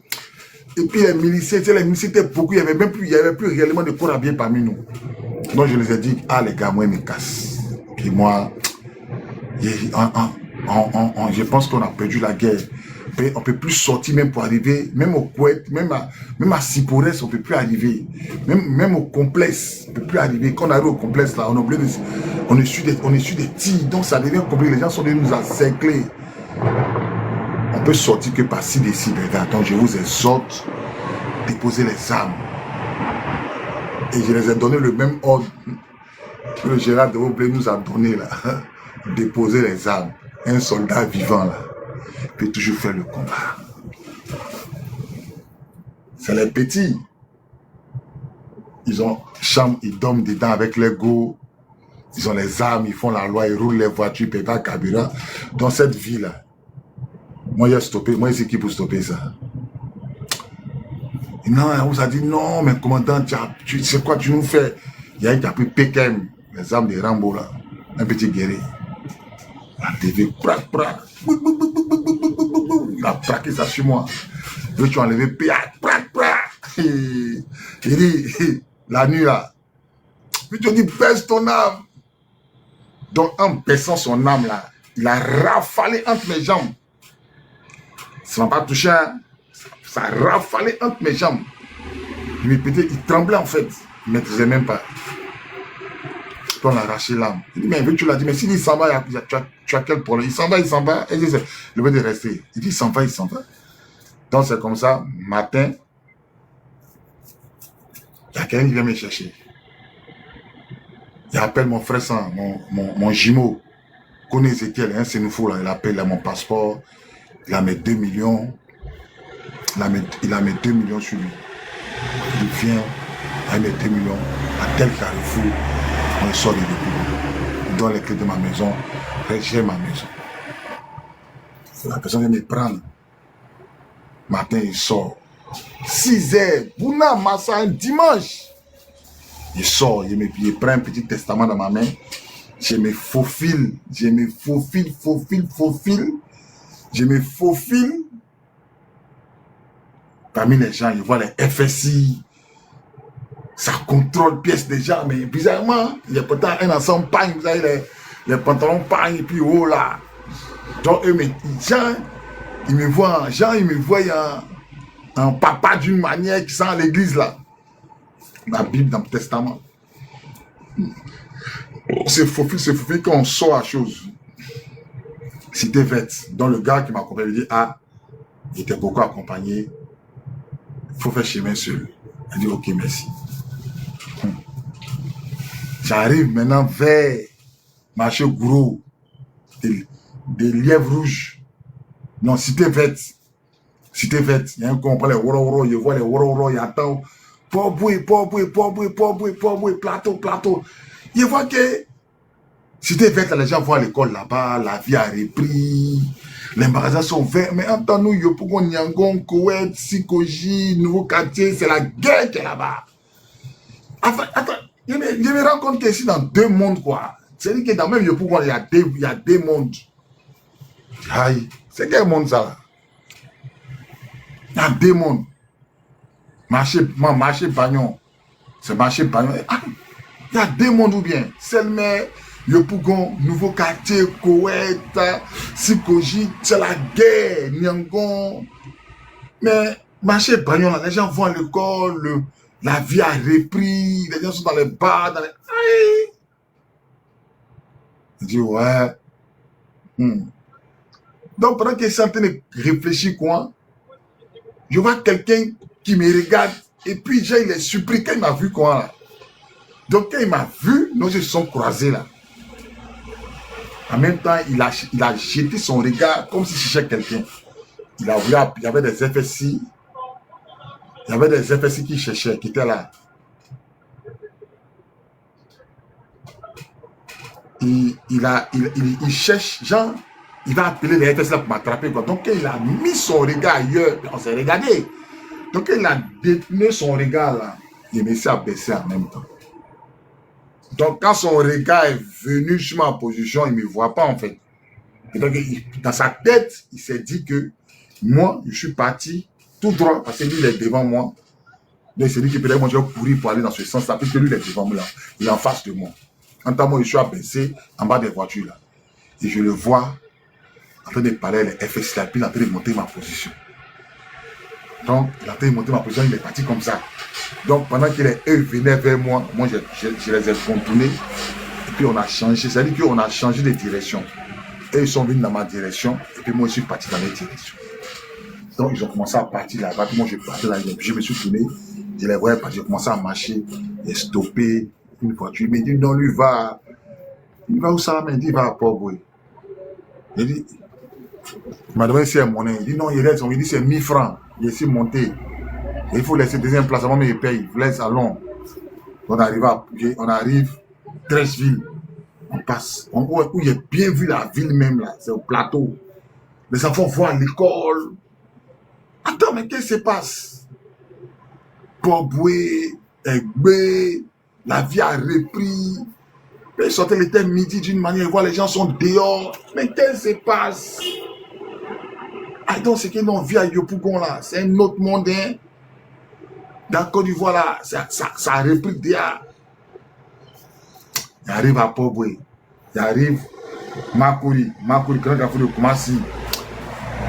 Et puis les miliciens étaient beaucoup, il n'y avait plus réellement de corps habillés parmi nous. Donc je les ai dit, ah les gars, moi ils me cassent. Puis moi, je pense qu'on a perdu la guerre. On ne peut plus sortir même pour arriver, même au Koweït, même à Sipores, on ne peut plus arriver. Même au complexe, on ne peut plus arriver. Quand on arrive au complexe, là, on est sur des tirs, donc ça devient compliqué. Les gens sont venus nous encercler. On peut sortir que par ci, d'ici, les donc je vous exhorte, déposer les armes. Et je les ai donné le même ordre que le Gérard de Aublé nous a donné là. Déposer les armes. Un soldat vivant là peut toujours faire le combat. C'est les petits. Ils ont chambre, ils dorment dedans avec les go. Ils ont les armes, ils font la loi, ils roulent les voitures, ils payent pas carburant. Dans cette vie là, moi j'ai stoppé, moi j'ai qui pour stopper ça. Non, on vous a dit non, mais commandant, tu sais quoi tu nous fais? Il y a un qui a pris PKM, les armes de Rambo là, un petit guerrier. La TV, il a plaqué ça sur moi. Je suis enlevé, il dit, la nuit là, puis tu dis, baisse ton âme. Donc en baissant son âme là, il a rafalé entre mes jambes. Ça ne m'a pas touché, hein? Ça a rafalé entre mes jambes. Il tremblait en fait, il ne maîtrisait même pas. Puis on a arraché l'âme. Il dit, mais tu l'as dit, mais s'il s'en va, tu as quel problème? Il s'en va, et il dit, le fait de rester. Il dit, il s'en va. Donc c'est comme ça, matin, il y a quelqu'un qui vient me chercher. Il appelle mon frère, mon jumeau, connaît Ezekiel, hein, c'est nouveau là, il appelle mon passeport, il a mes 2 millions, il a mes 2 millions sur lui. Il vient, il a mes 2 millions, à tel carrefour, on sort de l'époux. Il donne les clés de ma maison, j'ai ma maison. La personne vient me prendre. Matin, il sort. 6h, Bouna Massa, un dimanche. Il sort, il prend un petit testament dans ma main. Je me faufile. Parmi les gens, il voit les FSI. Ça contrôle pièces des gens, mais bizarrement, il y a peut-être un ensemble pagne, vous savez, les pantalons pagne, et puis oh là. Donc, eux, Jean, il me voit un papa d'une manière qui sent à l'église là. La Bible dans le testament. C'est faufile quand on sort à chose. C'était vête. Donc le gars qui m'a accompagné, il dit, ah, il était beaucoup accompagné. Il faut faire chemin seul. Il dit, ok, merci. J'arrive maintenant vers marché gros, des lièvres rouges. Non, cité verte. Cité verte. Il y a un con, on prend les woro, il voit les woro, il attend. Poboué, plateau. Il voit que cité verte, les gens vont à l'école là-bas, la vie a repris. Les magasins sont verts, mais en temps nous, Yopougon, Nyangon, Koweït, Sikoji, Nouveau Quartier, c'est la guerre qui est là-bas. Attends, je me rends compte qu'ici, dans deux mondes, quoi. C'est-à-dire que dans même Yopougon, il y a deux mondes. Aïe, c'est quel monde ça là? Il y a deux mondes. Marché Bagnon, c'est marché Bagnon. Ah, il y a deux mondes ou bien? Selmer, Yopougon, Nouveau Quartier, Koweït, Sikoji, c'est la guerre, Nyangon. Mais marché Bagnon, là, les gens vont à l'école, la vie a repris, les gens sont dans les bars, dans les... Aïe! Je dis, ouais. Donc, pendant que je suis en train de réfléchir, quoi, je vois quelqu'un qui me regarde, et puis il est surpris quand il m'a vu, quoi, là. Donc, quand il m'a vu, nos yeux se sont croisés, là. En même temps, il a jeté son regard comme s'il cherchait quelqu'un. Il y avait des FSI. Il y avait des FSI qui cherchaient, qui étaient là. Il cherche, genre, il va appeler les FSI là pour m'attraper. Donc, quand il a mis son regard ailleurs, on s'est regardé. Donc, quand il a détourné son regard là, il me s'est abaissé en même temps. Donc, quand son regard est venu sur ma position, il ne me voit pas en fait. Et donc, dans sa tête, il s'est dit que moi, je suis parti tout droit parce que lui, il est devant moi. Donc, il s'est dit que peut-être moi, je vais courir pour aller dans ce sens-là, puisque lui, il est devant moi là. Il est en face de moi. En tant que moi, je suis abaissé en bas des voitures là. Et je le vois en train de parler les FS là, puis il est en train de monter ma position. Donc, il est en train de monter ma position, il est parti comme ça. Donc, pendant qu'eux venaient vers moi, moi, je les ai contournés. Et puis, on a changé. C'est-à-dire qu'on a changé de direction. Et ils sont venus dans ma direction. Et puis, moi, je suis parti dans leur direction. Donc, ils ont commencé à partir là-bas. Puis, moi, je partais là. Je me suis tourné. Je les voyais partir. J'ai commencé à marcher. Et stopper une voiture. Il m'a dit, non, lui, va. Il va où ça? Il dit, il va à Port-Boué. Il dit, il m'a demandé si c'est monnaie. Il dit, non, il reste. Il dit, c'est 1000 francs. Il est ici monté. Et il faut laisser deuxième place. Avant, mais il paye. Il laisse à long. On arrive 13 villes. On passe. Où il a bien vu la ville même là. C'est au plateau. Les enfants vont à l'école. Attends, mais qu'est-ce qui se passe? Port-Boué, Aigbe, la vie a repris. Ils sortaient l'été midi d'une manière, ils voient les gens sont dehors. Mais qu'est-ce qui se passe? Ah, donc c'est qu'ils ont vu à Yopougon là. C'est un autre monde, hein. Dans Côte d'Ivoire là, ça a repris déjà. Il arrive à Port-Boué. Il arrive Makuri, grand café de Koumassi.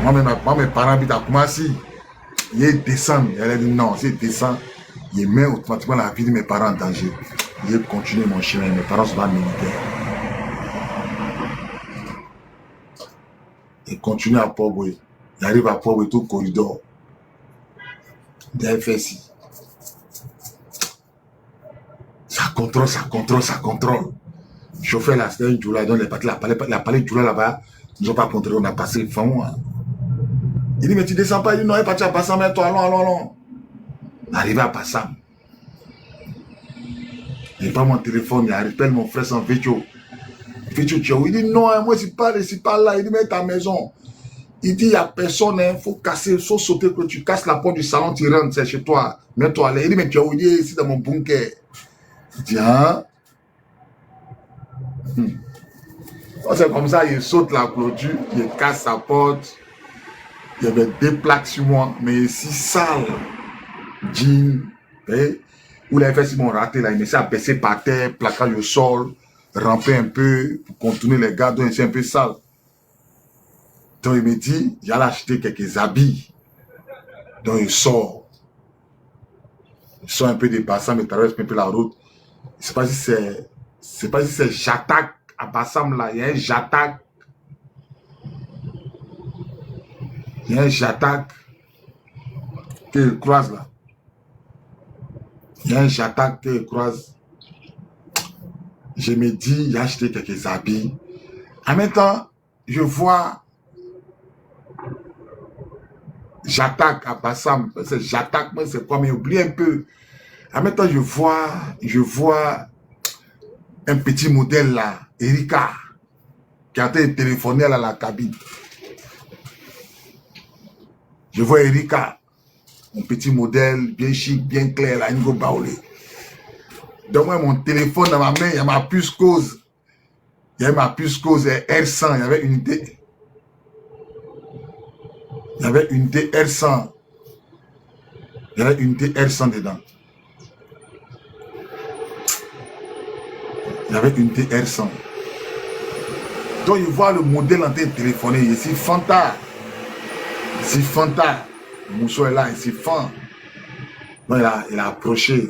Moi, mes parents habitent à Koumassi. Il descend. Elle a dit non, s'il descend, il met automatiquement la vie de mes parents en danger. Il continue mon chemin. Mes parents sont pas militaires. Il continue à Port-Boué. Il arrive à Port-Boué, tout corridor. Des FSI. Ça contrôle. Chauffeur là, c'était un Djoula, donc la palais de Djoula là-bas, nous n'ont pas contrôlé, on a passé le fond. Hein. Il dit, mais tu descends pas, il dit, non, il est parti à Bassam, mais toi, allons. Arrivé à Bassam. Il n'a pas mon téléphone, il appelle mon frère sans Vécho. Il dit, non, moi, c'est pas là, il dit, mais ta maison. Il dit, il n'y a personne, il faut casser, il faut sauter, que tu casses la porte du salon, tu rentres, c'est chez toi, mets-toi là. Il dit, mais tu as oublié ici dans mon bunker. Il dit, hein? C'est comme ça, il saute la clôture, il casse sa porte. Il y avait des plaques sur moi, mais ici, sale. Jean, où les fesses m'ont raté, là, il me s'est abaissé par terre, plaquage au sol, ramper un peu, pour contourner les gars, donc c'est un peu sale. Donc il me dit, j'allais acheter quelques habits. Donc il sort. Il sort un peu des bassins, il traverse un peu la route. Je ne sais pas si c'est Jatak à Bassam là, il y a un Jatak. Il y a un Jatak qu'il croise là. Il y a un Jatak qu'il croise. je me dis, j'ai acheté quelques habits. En même temps, je vois, j'attaque à Bassam, j'attaque, moi c'est quoi, mais oublie un peu. En même temps, je vois un petit modèle là, Erika, qui a été téléphoné à la cabine. Je vois Erika, un petit modèle, bien chic, bien clair, là, Ngo Baoulé. Donc, moi, mon téléphone dans ma main, il y a ma puce cause. Il y avait ma puce cause R100, il y avait unité. Il y avait unité R100. Il y avait unité R100 dedans. Il y avait unité R100. Donc, il voit le modèle en train de téléphoner. Ici, Fanta. Ici, Fanta. Le mousseau est là, ici, Fan. Donc, il a approché.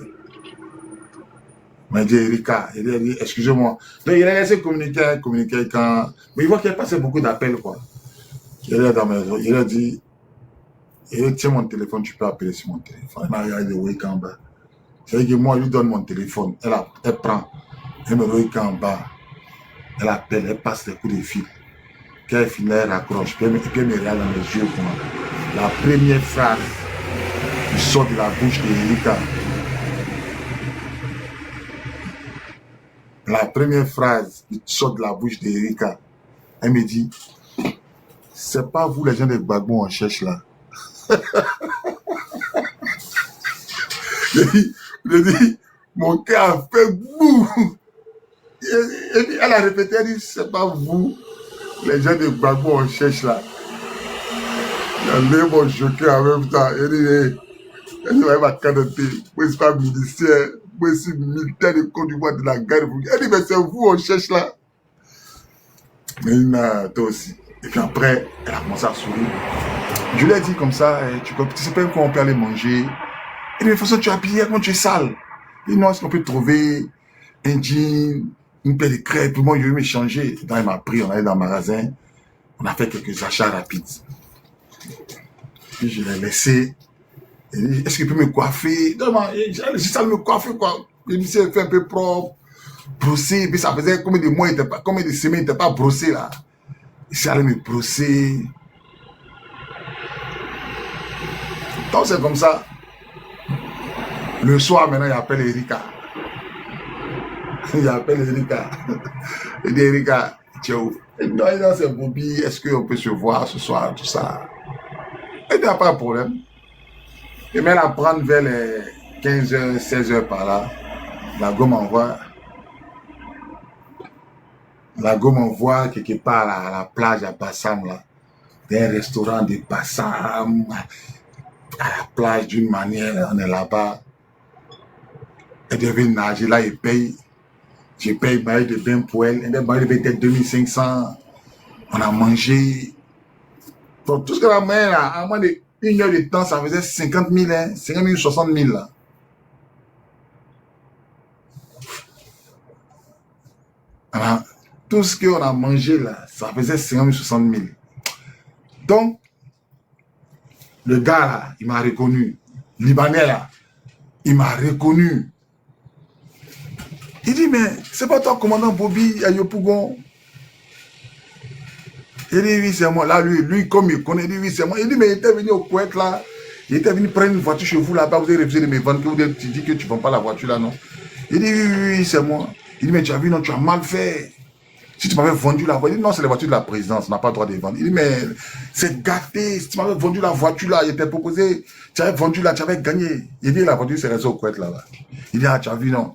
Il m'a dit, Erika, il a dit, excusez-moi. Donc, il a laissé communiquer quand. Mais il voit qu'il a passé beaucoup d'appels, quoi. Il est dans ma maison. Il a dit, tiens mon téléphone, tu peux appeler sur mon téléphone. Il m'a regardé Wake en bas. C'est-à-dire que moi, je lui donne mon téléphone. Elle prend. Elle me Wake en bas. Elle appelle, elle passe les coups de fil. Quand elle finit, elle raccroche. Puis elle me regarde dans les yeux. La première phrase qui sort de la bouche d'Erika. La première phrase qui sort de la bouche d'Erika. Elle me dit, c'est pas vous les gens de Gbagbo on cherche là. Je dis, mon cœur a fait bouh. Elle a répété, elle dit, c'est pas vous, les gens de Gbagbo on cherche là. Elle a mon choqué en même temps. Elle dit, elle va candidater. Moi, je suis pas ministère. Moi, je suis militaire de Côte d'Ivoire de la garde. Elle dit, mais c'est vous on cherche là. Mais toi aussi. Et puis après, elle a commencé à sourire. Je lui ai dit comme ça, tu sais pas quoi on peut aller manger. Et de toute façon, tu es habillé, comment tu es sale. Et non, est-ce qu'on peut trouver un jean, une paire de crêpes. Puis moi, je vais me changer. Donc, il m'a pris, on allait dans le magasin. On a fait quelques achats rapides. Puis je l'ai laissé. Est-ce qu'il peut me coiffer? Non, j'ai ça me coiffer, quoi. Il me s'est fait un peu propre, brossé. Puis ça faisait combien de mois, combien de semaines, il n'était pas brossé, là. Il s'est allé me brosser. Donc, c'est comme ça. Le soir, maintenant, il appelle Erika. Il appelle Erika. Il dit, Erika, tu es où? Il dit, non, c'est Bobby. Est-ce qu'on peut se voir ce soir, tout ça? Il n'y a pas de problème. Il met la prendre vers les 15h, 16h par là. La go m'envoie quelque part à la plage à Bassam, là. Il y a un restaurant de Bassam, à la plage d'une manière, on est là-bas. Elle devait nager, là, il paye. Je paye maille de bain pour elle. Elle maille de bain était 2500. On a mangé. Donc, tout ce que la main, là, à moins d'une heure de temps, ça faisait 50 000, hein, 50 000, 60 000, là. Alors, tout ce qu'on a mangé, là, ça faisait 50 000, 60 000. Donc, le gars, là, il m'a reconnu. Libanais, là, il m'a reconnu. Il dit, mais c'est pas toi, commandant Bobby à Yopougon? Il dit, oui, c'est moi. Là, lui, comme il connaît, il dit, oui, c'est moi. Il dit, mais il était venu au Koweït, là. Il était venu prendre une voiture chez vous, là-bas. Vous avez refusé de me vendre. Tu dis que tu ne vends pas la voiture, là, non? Il dit, oui, c'est moi. Il dit, mais tu as vu, non, tu as mal fait. Si tu m'avais vendu la voiture, il dit, non, c'est la voiture de la présidence, on n'a pas le droit de les vendre. Il dit, mais c'est gâté. Si tu m'avais vendu la voiture, là, il était proposé. Tu avais vendu, là, tu avais gagné. Il dit, la voiture, c'est resté au Koweït, là. Il dit, ah, tu as vu, non?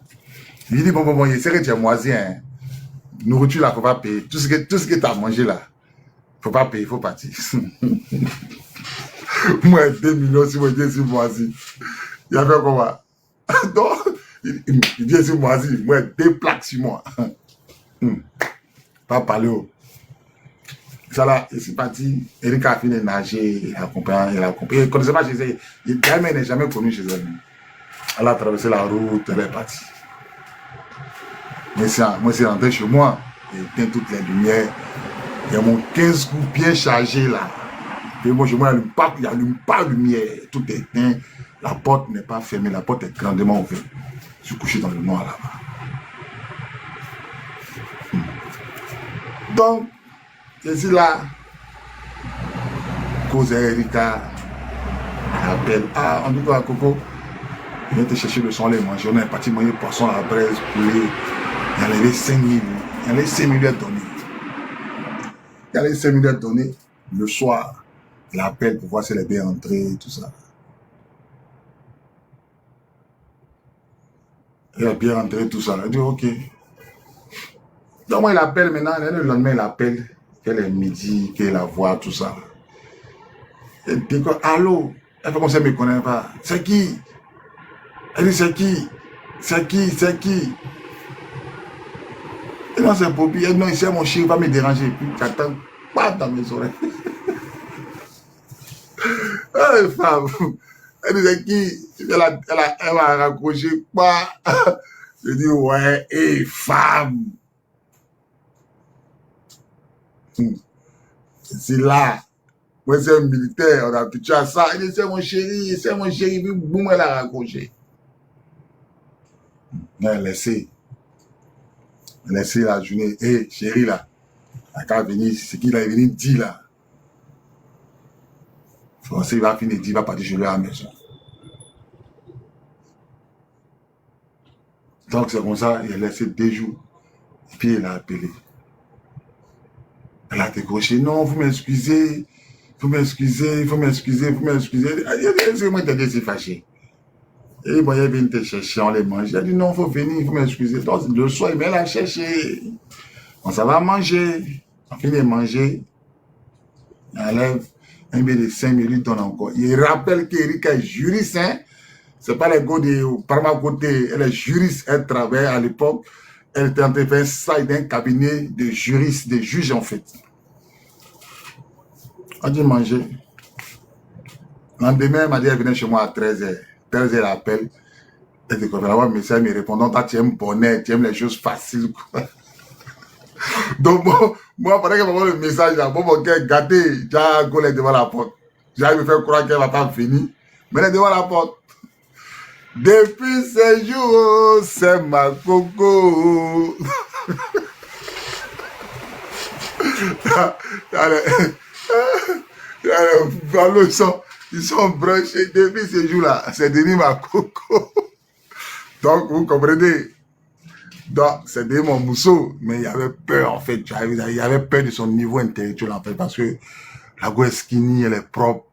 Il dit, bon, il sait que tu es moisi, hein. Nourriture, là, il ne faut pas payer. Tout ce que tu as mangé, là, il ne faut pas payer, il faut partir. Moi, 2 millions, si moi, je suis moisi. Il a fait comment? Donc, il dit, je suis moisi. Moi, 2 plaques sur moi. Pas parler. Ça là, il s'est parti. Erika a fini de nager, il a compris. Il ne connaissait pas chez elle. Il n'est jamais connu chez elle. Elle a traversé la route, elle est partie. Moi, c'est rentré chez moi. Il éteint toutes les lumières. Il y a mon 15 coups bien chargé là. Et moi, il n'allume pas la lumière. Tout est éteint. La porte n'est pas fermée. La porte est grandement ouverte. Je suis couché dans le noir là-bas. Donc, je suis là, cause Erika, appelle, ah, on dit quoi, Coco, il vient te chercher le son, les manger, on est parti manger poisson à la braise, poulet, il y avait 5 000, il y avait 5 000 à donner. Il y avait 5 000 à donner, le soir, il appelle pour voir si elle est bien entrée, tout ça. Elle est bien rentrée, tout ça. Elle dit, ok. Donc, moi, il appelle maintenant. Le lendemain, il appelle qu'elle est midi, qu'elle la voit, tout ça. Elle dit, allô? Elle fait comme ça, elle ne me connaît pas. C'est qui? Elle dit, c'est qui? C'est qui? C'est qui? Et non, c'est Bobby. Elle dit, non, ici, mon chien va me déranger. Puis, j'attends pas dans mes oreilles. Ah, femme. Elle dit, c'est qui? Elle va raccrocher pas. Je dis, ouais, hé, femme. C'est là. Moi, c'est un militaire, on a habitué à ça. Il dit, c'est mon chéri, puis boum, elle a raccroché. Elle a laissé la journée. Hé, chéri, là, quand venir, c'est qu'il est venu dire, là. Français, il va finir de dire, il va partir chez lui à la maison. Donc, c'est comme ça, il a laissé 2 jours. Et puis, il a appelé. Elle a décroché. Non, vous m'excusez. Vous m'excusez. Moi, t'ai dit, c'est fâché. Et bon, il vient te chercher, on les mange. Il a dit, non, il faut venir, vous m'excusez. Donc, le soir, il vient la chercher. On s'en va manger. On finit de manger. Il enlève un billet de 5 minutes, donne encore. Il rappelle qu'Erika est juriste, hein. C'est pas les gars de par ma côté. Elle est juriste. Elle travaille à l'époque. Elle était en train de faire ça dans un cabinet de juristes, de juges, en fait. On dit manger. Le lendemain, elle m'a dit, elle venait chez moi à 13h. 13h, elle appelle. Elle dit, elle va me répondre, toi, tu aimes bonnet, tu aimes les choses faciles. Donc, moi, pendant qu'elle m'a envoyé le message, là, mon cœur gâté, j'ai un collègue devant la porte. J'allais me faire croire qu'elle va pas venir. Mais elle est devant la porte. Depuis ce jour, c'est ma coco. Ils sont branchés depuis ce jour-là. C'est devenu ma coco. Donc, vous comprenez. Donc, c'est devenu mon mousseau. Mais il y avait peur, en fait. Il y avait peur de son niveau intellectuel, en fait. Parce que la go est skinny, elle est propre.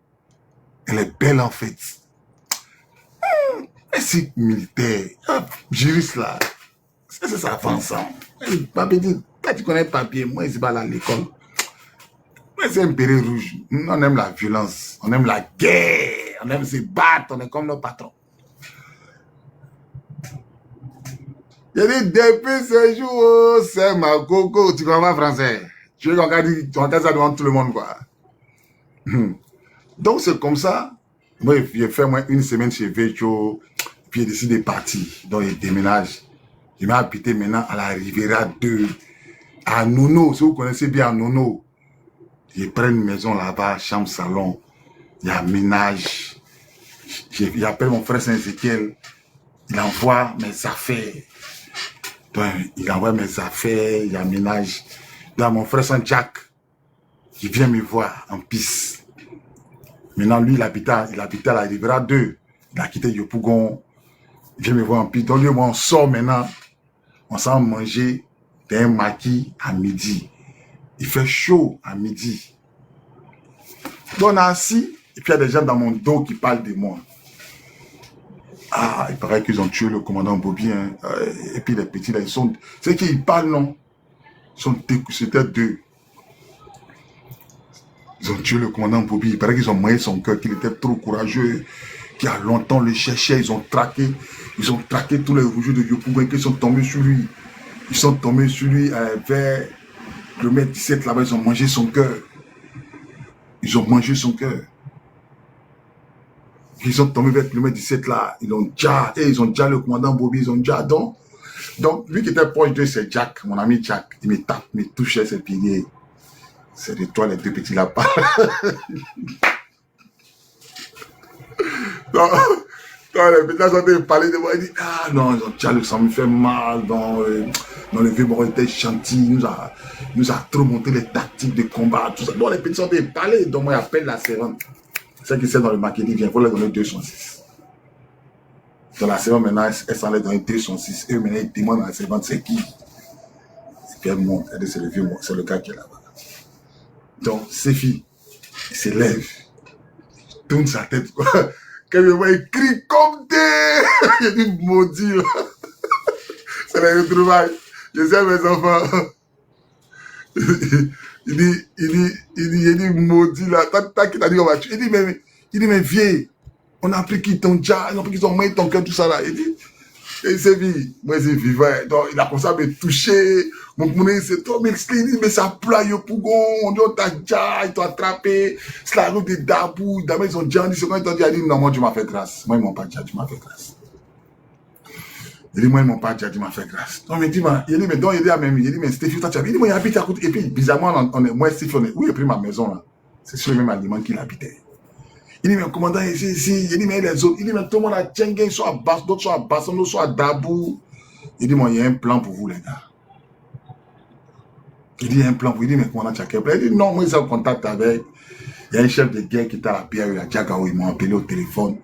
Elle est belle, en fait. Et c'est militaire. Juriste, là. C'est ça, avançant. Papier, quand tu connais papier, moi, je ne suis pas là à l'école. Mais c'est un béret rouge. On aime la violence, on aime la guerre, on aime se battre, on est comme nos patrons. J'ai dit, depuis ce jour, c'est ma coco. Tu comprends français? Tu veux qu'on regarde ça devant tout le monde, quoi. Donc, c'est comme ça. Moi, j'ai fait une semaine chez Vecho, puis j'ai décidé de partir. Donc, il déménage. Je m'ai habité maintenant à la Riviera 2, à Nono. Si vous connaissez bien Nono. Je prends une maison là-bas, chambre, salon. Il y a ménage. J'appelle mon frère Saint-Étienne. Il envoie mes affaires. Donc, il envoie mes affaires, il y a ménage. Là, mon frère Saint-Jacques, il vient me voir en piste. Maintenant, lui, il habitait à la Riviera 2. Il a quitté Yopougon. Il vient me voir en piste. Donc, lui, moi, on sort maintenant. On s'en manger d'un maquis à midi. Il fait chaud à midi. Donc on est assis, et puis il y a des gens dans mon dos qui parlent de moi. Ah, il paraît qu'ils ont tué le commandant Bobby. Hein. Et puis les petits là, ils sont... C'est qu'ils parlent, non? C'était 2. Ils ont tué le commandant Bobby. Il paraît qu'ils ont moyen son cœur, qu'il était trop courageux, qu'il a longtemps le cherchait. Ils ont traqué tous les rouges de Yopougon qui sont tombés sur lui. Ils sont tombés sur lui vers le 17 là-bas, ils ont mangé son cœur. Ils ont mangé son cœur. Ils sont tombés vers le 17 là, ils ont déjà le commandant Bobby, ils ont déjà. Donc, lui qui était proche de c'est Jack, mon ami Jack, il me tape, il me touchait ses pieds. C'est de toi les 2 petits lapins. donc, Quand les petits sont en parler de moi, il dit ah non, Charles, ça me fait mal. Dans le vieux Moron était gentil, il nous a trop montré les tactiques de combat, tout ça. Bon, les petits sont en parler, donc moi j'appelle la servante. C'est qui c'est dans le marketing, il faut leur donner 206. Dans la servante maintenant, elle s'en est donné 206. Eux maintenant ils demandent à la servante c'est qui. Et puis elle monte, elle dit c'est le vieux Moron, c'est le gars qui est là-bas. Donc, ces filles, il se lève, il tourne sa tête, quoi. Quand il voit, il crie comme des... Il dit, maudit, c'est la retrouvaille. Je sais mes enfants. Il dit, maudit, là. Tant qu'il t'a dit, on va tuer. Il dit, mais vieille, on a pris qui ton déjà, on a pris qui ton main, ton cœur, tout ça, là. Il dit, et c'est vie, moi c'est vivant. Donc il a commencé à me toucher. Mon monnaie c'est toi, mais il dit, mais ça ploie, yo pougon, on dit, on t'a déjà, ils t'ont attrapé. C'est la route de Dabou. D'abord ils ont déjà dit, c'est quand ils t'ont dit, non, moi tu m'as fait grâce. Moi ils m'ont pas déjà, tu m'as fait grâce. Il dit, moi ils m'ont pas déjà, tu m'as fait grâce. Donc il dit, mais donc il dit à même, il dit, mais Stéphie, toi tu habites. Il dit, moi il habite à côté. Et puis bizarrement, moi Stéphie, où il a pris ma maison là? C'est sur le même aliment qu'il habitait. Il dit, mais commandant, ici, il dit, mais les autres, il dit, mais tout le monde a Tchengen, soit à Basse, d'autres soit à Basson, d'autres soit à Dabou. Il dit, moi, il y a un plan pour vous, les gars. Il dit, il y a un plan pour vous. Il dit, mais commandant, tu as quel plan? Il dit, non, moi, ils sont en contact avec. Il y a un chef de guerre qui était à la BAE, à Djagao, ils m'ont appelé au téléphone.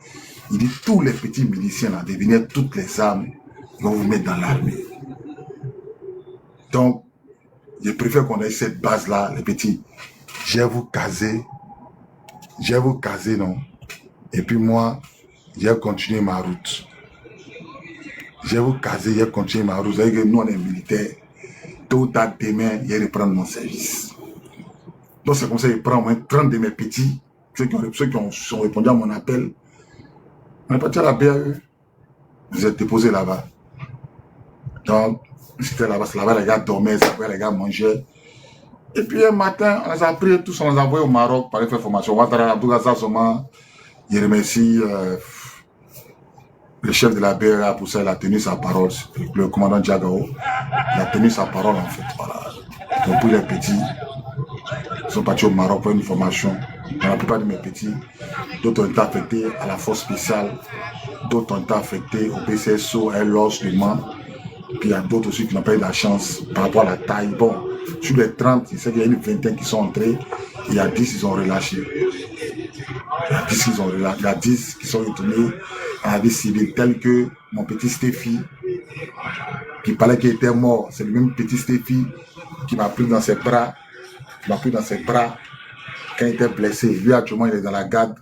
Il dit, tous les petits miliciens, là, devenir toutes les armes, ils vont vous mettre dans l'armée. Donc, je préfère qu'on ait cette base-là, les petits. Je vais vous caser, non? Et puis moi, je vais continuer ma route. Je vais vous caser, je vais continuer ma route. Vous savez que nous, on est militaires. Tôt ou tard, demain, je vais reprendre mon service. Donc, c'est comme ça, je prends au moins 30 de mes petits, ceux qui ont répondu à mon appel. On est parti à la BAE. Vous êtes déposés là-bas. Donc, c'était là-bas, les gars dormaient, les gars mangeaient. Et puis un matin, on les a pris tous, on les a envoyés au Maroc pour aller faire formation. Ouattara Abdougaza Soma, il remercie le chef de la BRA pour ça, il a tenu sa parole, le commandant Djagao, il a tenu sa parole en fait. Voilà. Donc pour les petits, ils sont partis au Maroc pour une formation. Dans la plupart de mes petits, d'autres ont été affectés à la force spéciale, d'autres ont été affectés au PCSO, à l'OS, le Mans. Puis il y a d'autres aussi qui n'ont pas eu la chance par rapport à la taille. Bon, sur les 30, il y a une vingtaine qui sont entrés, il y a 10 qui ont relâché. Il y a 10 qui sont retournés à la vie civile, tel que mon petit Stéphie, qui parlait qu'il était mort. C'est le même petit Stéphie qui m'a pris dans ses bras, quand il était blessé. Lui, actuellement, il est dans la garde,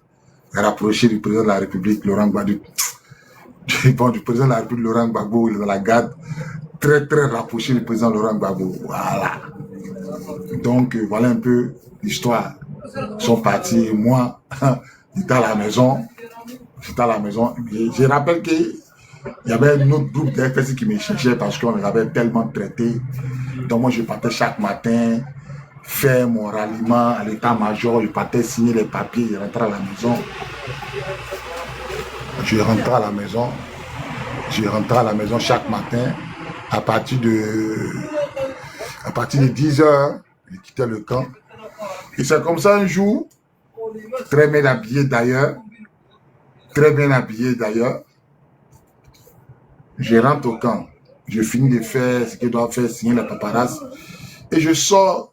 rapproché du président de la République, Laurent Gbagbo. Du président de la République, Laurent Gbagbo, il est dans la garde, très, très rapproché du président Laurent Gbagbo. Voilà. Donc, voilà un peu l'histoire. Ils sont partis. Moi, j'étais à la maison. Je rappelle qu'il y avait un autre groupe de FSI qui me cherchait parce qu'on les avait tellement traités. Donc, moi, je partais chaque matin faire mon ralliement à l'état-major. Je partais signer les papiers. Je rentrais à la maison. Je rentrais à la maison chaque matin à partir de 10 h. Je quittais le camp. Et c'est comme ça un jour, très bien habillé d'ailleurs, je rentre au camp. Je finis de faire ce que je dois faire, signer la paperasse. Et je sors.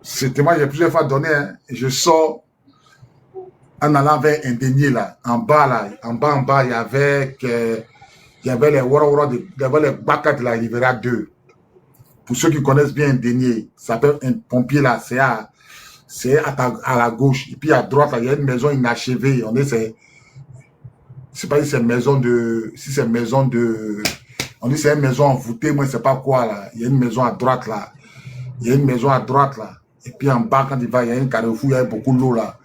C'était moi, j'ai plusieurs fois donné. Hein, et je sors en allant vers un dénier là. En bas, il y avait les Wara, il y avait les Bakat de la Rivera 2. Pour ceux qui connaissent bien un dénier, ça s'appelle un pompier là, c'est à la gauche. Et puis à droite, là, il y a une maison inachevée. C'est pas si c'est maison de. On dit c'est une maison envoûtée, moi je sais pas quoi là. Il y a une maison à droite là. Et puis en bas, quand il va, il y a un carrefour, il y a beaucoup d'eau là.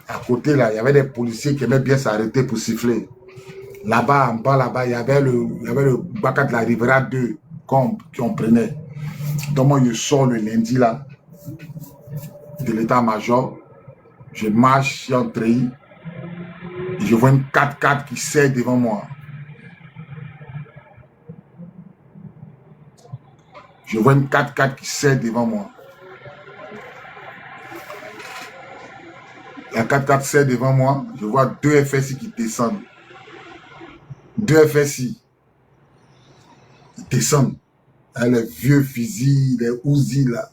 À côté là, il y avait des policiers qui aimaient bien s'arrêter pour siffler. Là-bas, en bas, là-bas, il y avait le Bacat de la Rivera 2 qu'on prenait. Donc moi, je sors le lundi là, de l'état-major. Je marche en treillis. Et je vois une 4x4 qui sert devant moi. La La 4-4 devant moi, je vois 2 FSI qui descendent. 2 FSI. Ils descendent. Hein, les vieux fusils, les Uzi là.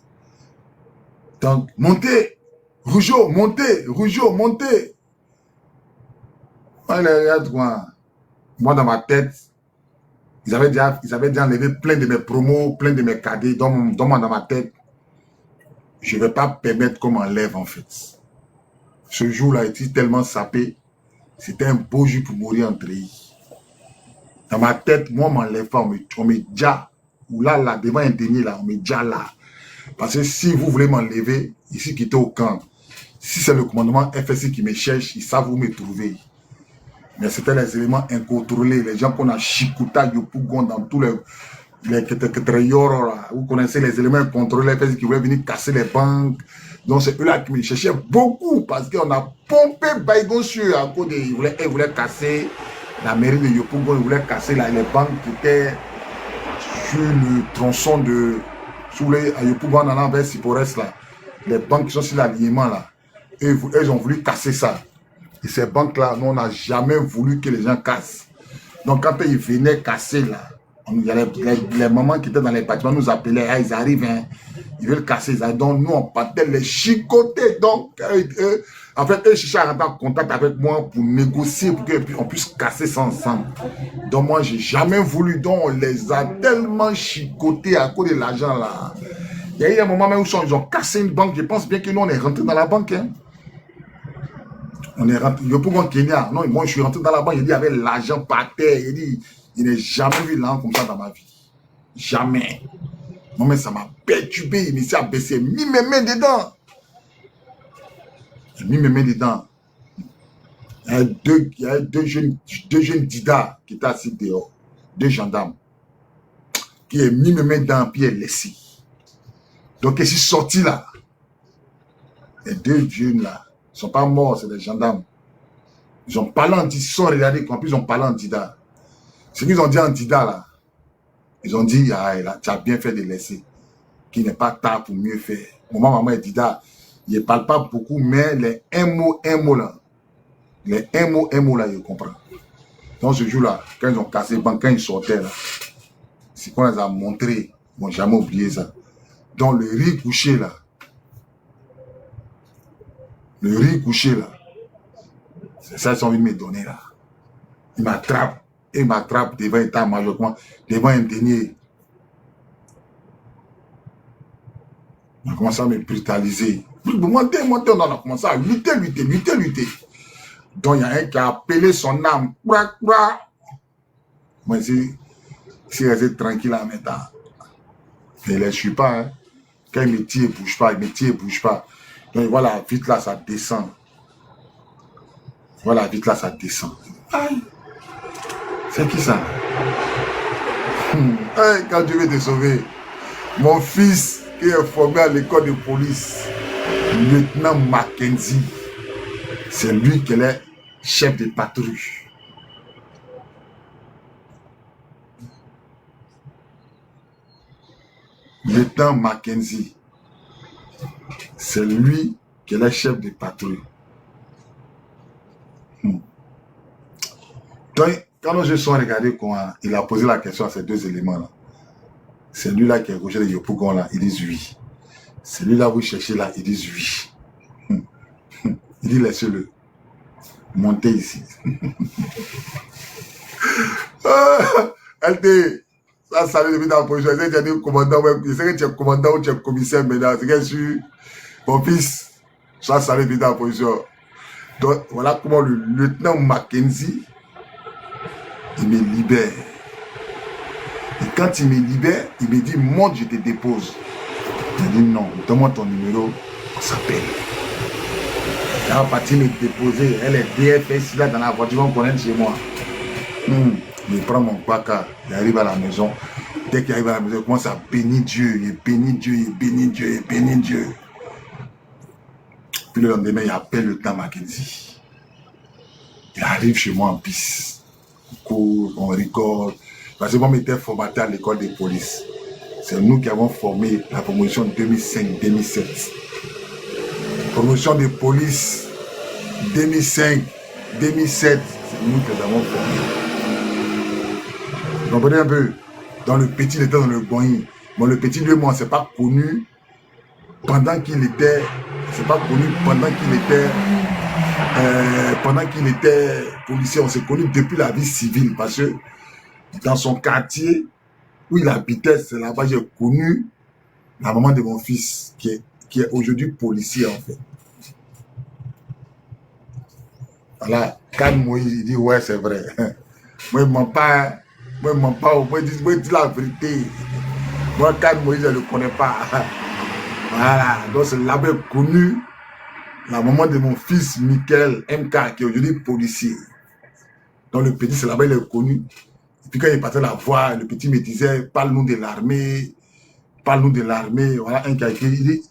Donc, montez. Rougeau, montez. Rougeau, montez. Moi, dans ma tête, ils avaient déjà enlevé plein de mes promos, plein de mes cadets. Donc, dans ma tête, je ne vais pas permettre qu'on m'enlève en fait. Ce jour-là était tellement sapé. C'était un beau jour pour mourir en treillis. Dans ma tête, moi, on ne m'enlève pas. On me déjà, ou là, devant un dernier, là, on me déjà là. Parce que si vous voulez m'enlever, ici, quitter au camp, si c'est le commandement FSI qui me cherche, ils savent où me trouver. Mais c'était les éléments incontrôlés, les gens qu'on a chicouta, Yopougon, dans tous les vous connaissez les éléments incontrôlés, FSI qui voulaient venir casser les banques. Donc c'est eux-là qui me cherchaient beaucoup parce qu'on a pompé Baïgon sur à cause de, ils voulaient casser la mairie de Yopougon, ils voulaient casser les banques qui étaient sur le tronçon de, à Yopougon en allant vers Sipores là. Les banques qui sont sur l'alignement là. Et ils ont voulu casser ça. Et ces banques-là, nous, on n'a jamais voulu que les gens cassent. Donc, quand ils venaient casser, là, il y a les mamans qui étaient dans les bâtiments nous appelaient, ah, ils arrivent, hein, ils veulent casser. Donc, nous, on partait les chicoter. Donc, en fait, eux cherchaient à rentrer en contact avec moi pour négocier, pour qu'on puisse casser ça ensemble. Donc, moi, j'ai jamais voulu. Donc, on les a tellement chicotés à cause de l'argent, là. Il y a eu un moment même où ils ont cassé une banque. Je pense bien que nous, on est rentré dans la banque, hein. On est rentré, Yopougon Kenya, non, moi je suis rentré dans la banque, il dit, il y avait l'argent par terre, il dit, il n'a jamais vu l'argent comme ça dans ma vie. Jamais. Non, mais ça m'a perturbé, il s'est abaissé, mis mes mains dedans. J'ai mis mes mains dedans. Il y a deux jeunes didas qui étaient assis dehors, 2 gendarmes, qui ont mis mes mains dedans, puis ils laissé. Donc, ils sont sortis là. Les 2 jeunes là. Ils ne sont pas morts, c'est des gendarmes. Ils ont parlé en Dida, ils sont regardés, en plus ils ont parlé en Dida. Ce qu'ils ont dit en Dida là, ils ont dit, ah, tu as bien fait de laisser, qu'il n'est pas tard pour mieux faire. Maman et Dida, ils ne parlent pas beaucoup, mais les un mot là, les un mot là, ils comprennent. Donc ce jour-là, quand ils ont cassé le banc, quand ils sortaient là, c'est qu'on les a montré, ils n'ont jamais oublié ça. Donc le riz couché là, c'est ça qu'ils ont envie de me donner là. Ils m'attrapent devant un état-major, devant un dernier. On a commencé à me brutaliser. Montez, on a commencé à lutter. Donc il y a un qui a appelé son âme. Moi, je suis resté tranquille en même temps. Je ne les suis pas. Hein. Quand il me tire, il ne bouge pas. Donc voilà, vite là, ça descend. Aïe. C'est qui ça? Hey, quand Dieu veut te sauver, mon fils qui est formé à l'école de police, lieutenant Mackenzie, c'est lui qui est chef de patrouille. Lieutenant Mackenzie, c'est lui qui est le chef de patrouille. Donc, quand nos jeux sont regardés, il a posé la question à ces 2 éléments-là. C'est lui-là qui est Roger de Yopougon, là, ils disent oui. C'est lui-là vous cherchez là, ils disent oui. Il dit laissez-le. Montez ici. LT, ça savait depuis dans la position. Je sais que tu es commandant, je sais que tu es commandant ou tu es commissaire maintenant. C'est que sûr, mon fils, ça savait depuis dans la position. Donc, voilà comment le lieutenant Mackenzie, il me libère. Et quand il me libère, il me dit, monte, je te dépose. Je dis non, donne-moi ton numéro, on s'appelle. Elle va partir me déposer, elle est DFS là dans la voiture, on connaît chez moi. Il prend mon baka, il arrive à la maison. Dès qu'il arrive à la maison, il commence à bénir Dieu, il bénit Dieu. Puis le lendemain, il appelle le temps Mackenzie. Il arrive chez moi en piste. On court, on rigole. Parce que moi, j'étais formateur à l'école de police. C'est nous qui avons formé la promotion 2005-2007. Promotion de police 2005, 2007, c'est nous que nous avons formé. Vous comprenez un peu? Dans le petit, il était dans le Boeing. Bon, le petit, lui, moi, c'est pas connu pendant qu'il était. C'est pas connu pendant qu'il était policier. On s'est connu depuis la vie civile parce que dans son quartier où il habitait, c'est là-bas que j'ai connu la maman de mon fils qui est aujourd'hui policier en fait. Voilà, quand Moïse il dit ouais c'est vrai. Moi je ne mens pas, moi je dis la vérité. Moi quand Moïse je ne le connais pas. Voilà, donc c'est là-bas que j'ai connu la maman de mon fils Michael MK qui est aujourd'hui policier. Donc le petit c'est là-bas il est connu. Et puis quand il partait la voix, le petit me disait parle-nous de l'armée. Parle-nous de l'armée. Voilà un qui a écrit, il dit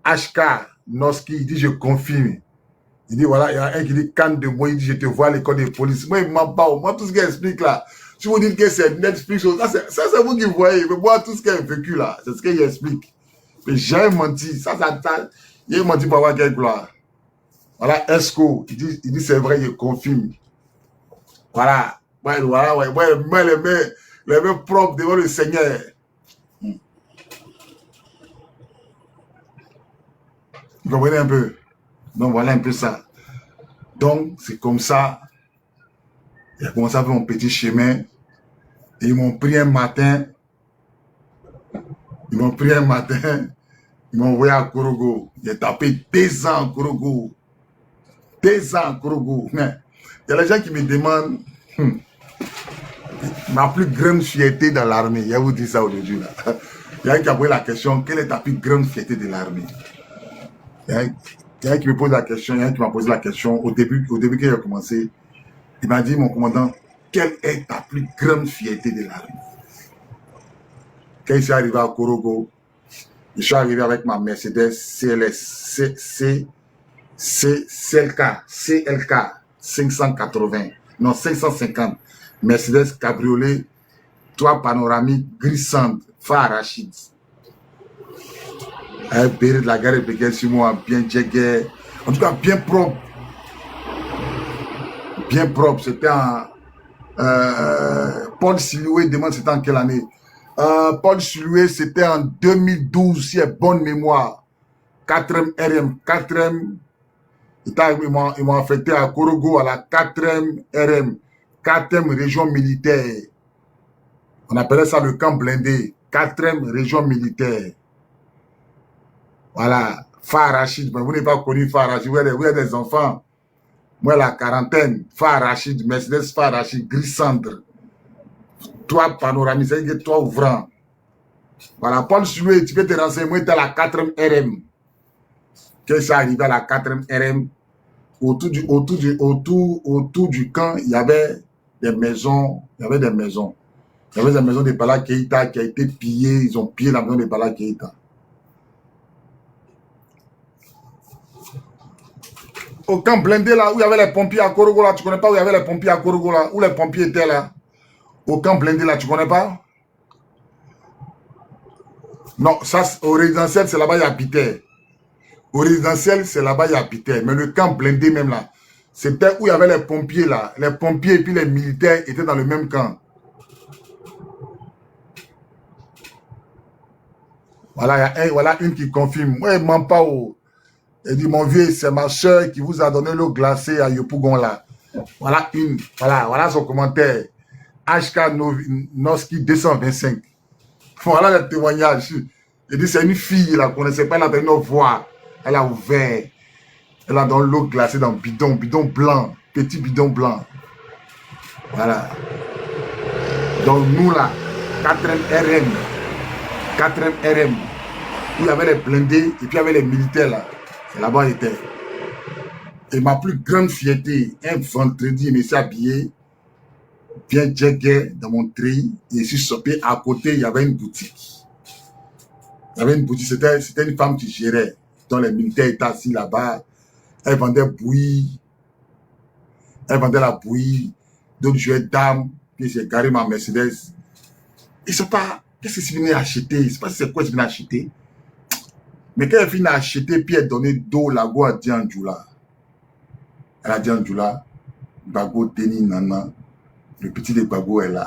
HK Noski, il dit je confirme. Il dit voilà, il y a un qui dit Cannes de moi, il dit je te vois à l'école de police. Moi, il ne ment pas. Moi, tout ce qu'il explique là, si vous dites que c'est Netflix, ça c'est vous qui voyez. Mais moi, tout ce qu'il a vécu là, c'est ce qu'il explique. Mais j'ai menti. Il a menti pour avoir quelle gloire. Voilà, Esco, il dit c'est vrai, il confirme. Voilà. Ouais, moi, les mains propres devant le Seigneur. Vous comprenez un peu? Donc voilà un peu ça. Donc c'est comme ça. Il a commencé à faire mon petit chemin. Et ils m'ont pris un matin. Ils m'ont envoyé à Korogo. J'ai tapé 2 ans à Korogo. 2 ans à Korogo. Mais il y a des gens qui me demandent ma plus grande fierté dans l'armée. Je vais vous dire ça aujourd'hui. Il y a un qui a posé la question, quelle est ta plus grande fierté de l'armée? Il y a un qui me pose la question, il y a un qui m'a posé la question au début que j'ai commencé. Il m'a dit, mon commandant, quelle est ta plus grande fierté de l'armée? Quand je suis arrivé à Korogo, je suis arrivé avec ma Mercedes CLK 580, non 550, Mercedes cabriolet, toit panoramique, gris cendre, phare arachide. Un béret de la gare de sur moi, bien jagger, en tout cas bien propre. Bien propre, c'était en Paul Siloué demande c'était en quelle année? Paul Siloué c'était en 2012 si j'ai bonne mémoire. 4e RM, 4e, ils m'ont affecté à Korogo à la 4e RM, 4e région militaire. On appelait ça le camp blindé, 4e région militaire. Voilà, phare arachide, mais vous n'avez pas connu phare arachide, vous êtes des enfants. Moi, la quarantaine, phare arachide, Mercedes phare arachide, gris cendre, toit panoramique, c'est-à-dire toit ouvrant. Voilà, Paul Soué, tu peux te renseigner, moi, j'étais à la 4e RM. Quand je suis arrivé à la 4e RM, autour du camp, il y avait des maisons, Il y avait des maisons de Bala Keïta qui a été pillées, ils ont pillé la maison de Bala Keïta. Au camp blindé là, où il y avait les pompiers à Korogo là, tu connais pas où il y avait les pompiers à Korogo là, où les pompiers étaient là? Au camp blindé là, tu connais pas? Non, ça, au résidentiel, c'est là-bas il habitait. Au résidentiel, c'est là-bas il habitait. Mais le camp blindé même là, c'était où il y avait les pompiers là. Les pompiers et puis les militaires étaient dans le même camp. Voilà une qui confirme. Moi, il ne ment pas. Elle dit, mon vieux, c'est ma soeur qui vous a donné l'eau glacée à Yopougon là. Voilà une. Voilà son commentaire. HK Noski 225. Voilà le témoignage. Il dit, c'est une fille, elle ne connaissait pas, elle a donné une voix. Elle a ouvert. Elle a donné l'eau glacée dans le bidon blanc. Petit bidon blanc. Voilà. Donc nous là, 4e RM, où il y avait les blindés et puis il y avait les militaires là. C'est là-bas il était. Et ma plus grande fierté, un vendredi, je me suis habillé, bien jagger dans mon tri, et je suis sorti à côté, il y avait une boutique. Il y avait une boutique, c'était une femme qui gérait. Donc les militaires étaient assis là-bas. Elle vendait bouillie. Elle vendait la bouillie. D'autres jouaient dames. Puis j'ai garé ma Mercedes. Et c'est pas, qu'est-ce que c'est venu acheter? Je sais pas si c'est quoi c'est venu acheter. Mais quand elle finit d'acheter, puis elle donnait d'eau, la go à Dianjoula. Elle a dit en Djoula, Gbagbo Teni Nana, le petit de Gbagbo est là.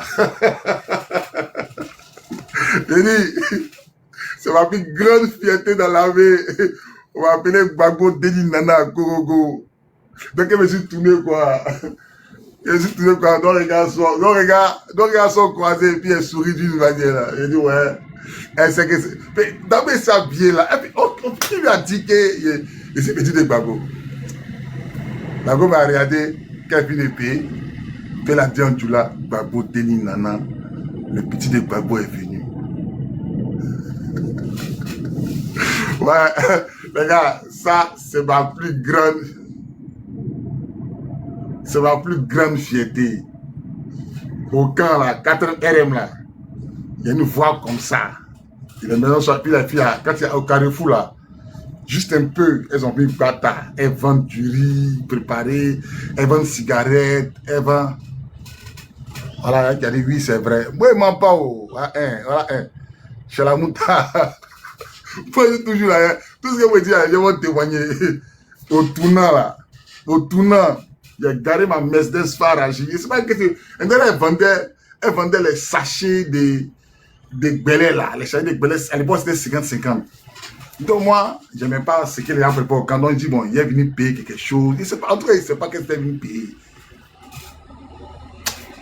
J'ai dit, c'est ma plus grande fierté dans la vie. On m'a appelé Gbagbo Teni Nana à Korogo. Donc je me suis tourné quoi. Je me suis tourné quoi. Nos regards sont croisés et puis elle sourit d'une manière là. J'ai dit ouais. Elle sait que c'est. Mais d'abord il s'habillait là. Et puis on lui a dit que c'est petit de Gbagbo. Gbagbo m'a regardé, qu'elle finit de payer. Puis elle a dit en Djoula, Gbagbo Teni Nana, le petit de Gbagbo est venu. Ouais, les gars, ça c'est ma plus grande. C'est ma plus grande fierté. Au camp là, 4 RM là, il y a une voix comme ça. Et les maisons sont puis les filles, quand il y a au Carrefour là, juste un peu, elles ont pris une bata. Elles vendent du riz préparé, elles vendent cigarettes, elles vendent. Voilà, qui a dit oui, c'est vrai. Moi, je ne mens pas. Voilà, chez la moutarde. Moi, je suis toujours là. Tout ce que vous dites, je vais témoigner. Au tournant là, j'ai gardé ma Mercedes Farage. Je ne sais pas que c'est. Elle vendait les sachets des gbélés là. Les sachets des gbélés, à l'époque, c'était 50-50. Donc moi, je n'aimais pas ce que les gens préparent. Quand on dit, bon, il est venu payer quelque chose. En tout cas, il ne sait pas qu'est-ce qu'il est venu payer.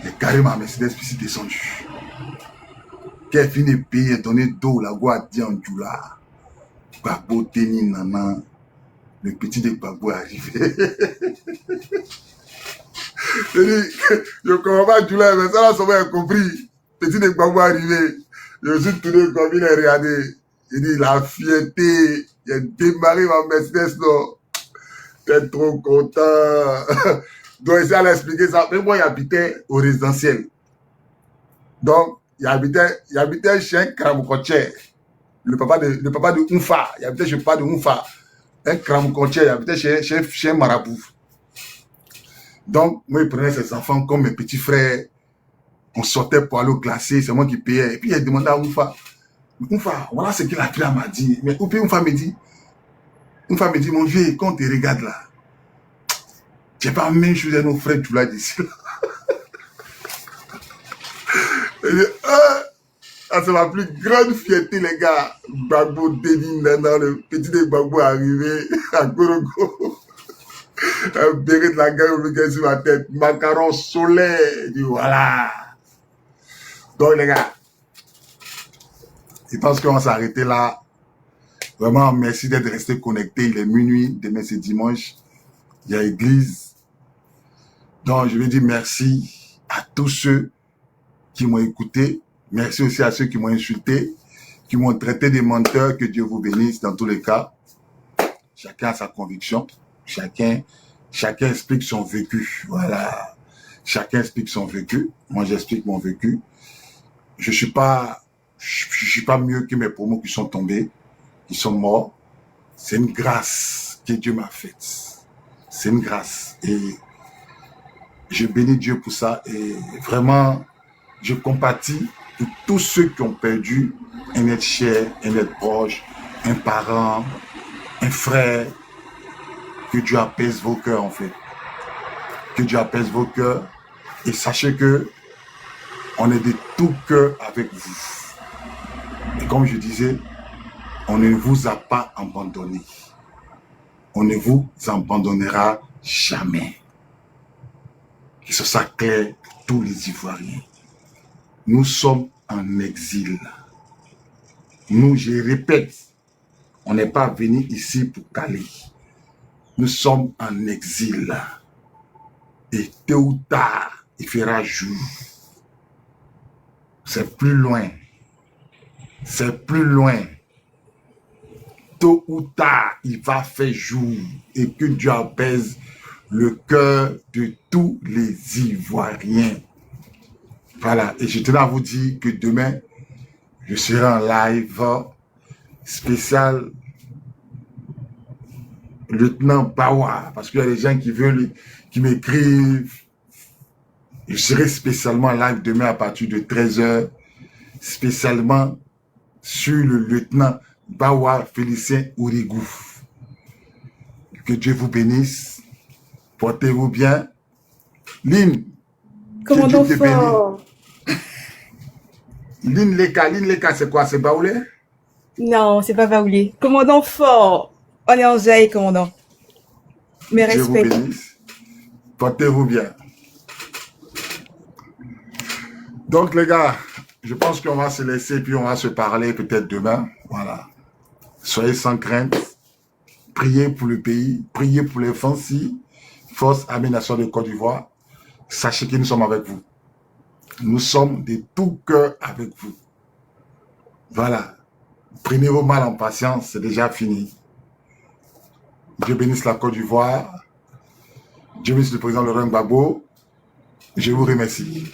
J'ai gardé ma Mercedes, puis c'est descendu. Quand elle finit de payer, donner d'eau, la voix a dit en Djoula. Gbagbo Teni Nana. Le petit de Gbagbo est arrivé. Je dis, je ne comprends pas Djoula, mais ça là, ça va compris. Petit de Gbagbo est arrivé. Je me suis tourné comme il est regardé. Il dit, la fierté. J'ai démarré ma Mercedes, non. T'es trop content. Donc, ici, elle a expliqué ça. Mais moi, j'habitais au résidentiel. Donc, j'habitais chez un Kramoukoche. Le papa de Unfa. Il habitait chez le papa de Unfa. Un Kramoukoche. Il habitait chez un marabout. Donc, moi, il prenait ses enfants comme mes petits frères. On sortait pour aller au classé. C'est moi qui payais. Et puis, il a demandé à Unfa. Unfa, voilà ce que la fille m'a dit. Mais Unfa me dit, mon vieux, quand on te regarde là, tu n'es pas même chose à nos frères, tu l'as dit. C'est ma plus grande fierté, les gars. Gbagbo Teni Nana, le petit de Gbagbo est arrivé à Korogo. Un béret de la gueule sur ma tête. Macaron soleil. Voilà. Donc, les gars, je pense qu'on va s'arrêter là. Vraiment, merci d'être resté connecté. Il est minuit. Demain, c'est dimanche. Il y a église. Donc, je veux dire merci à tous ceux qui m'ont écouté. Merci aussi à ceux qui m'ont insulté, qui m'ont traité de menteurs. Que Dieu vous bénisse dans tous les cas. Chacun a sa conviction. Chacun explique son vécu. Voilà. Chacun explique son vécu. Moi, j'explique mon vécu. Je suis pas mieux que mes promos qui sont tombés, qui sont morts. C'est une grâce que Dieu m'a faite. C'est une grâce. Et je bénis Dieu pour ça. Et vraiment, je compatis pour tous ceux qui ont perdu un être cher, un être proche, un parent, un frère. Que Dieu apaise vos cœurs, en fait. Que Dieu apaise vos cœurs. Et sachez que on est de tout cœur avec vous. Et comme je disais, on ne vous a pas abandonné. On ne vous abandonnera jamais. Que ce soit clair pour tous les Ivoiriens. Nous sommes en exil. Nous, je répète, on n'est pas venu ici pour caler. Nous sommes en exil. Et tôt ou tard, il fera jour. C'est plus loin. C'est plus loin. Tôt ou tard, il va faire jour. Et que Dieu apaise le cœur de tous les Ivoiriens. Voilà. Et je tenais à vous dire que demain, je serai en live spécial Lieutenant Bawa. Parce qu'il y a des gens qui m'écrivent. Je serai spécialement en live demain à partir de 13h. Spécialement sur le lieutenant Bawa Félicien Ourigou. Que Dieu vous bénisse. Portez-vous bien. Lynn, Commandant Dieu te bénisse. Fort. Lynn Leka, c'est quoi? C'est Baoulé? Non, c'est pas Baoulé. Commandant Fort. On est en jaille, commandant. Mes Dieu vous respects. bénisse. Portez-vous bien. Donc, les gars, je pense qu'on va se laisser, puis on va se parler peut-être demain. Voilà. Soyez sans crainte. Priez pour le pays. Priez pour les Fancy, Force Armée Nationale de Côte d'Ivoire. Sachez que nous sommes avec vous. Nous sommes de tout cœur avec vous. Voilà. Prenez vos mal en patience, c'est déjà fini. Dieu bénisse la Côte d'Ivoire. Dieu bénisse le président Laurent Gbagbo. Je vous remercie.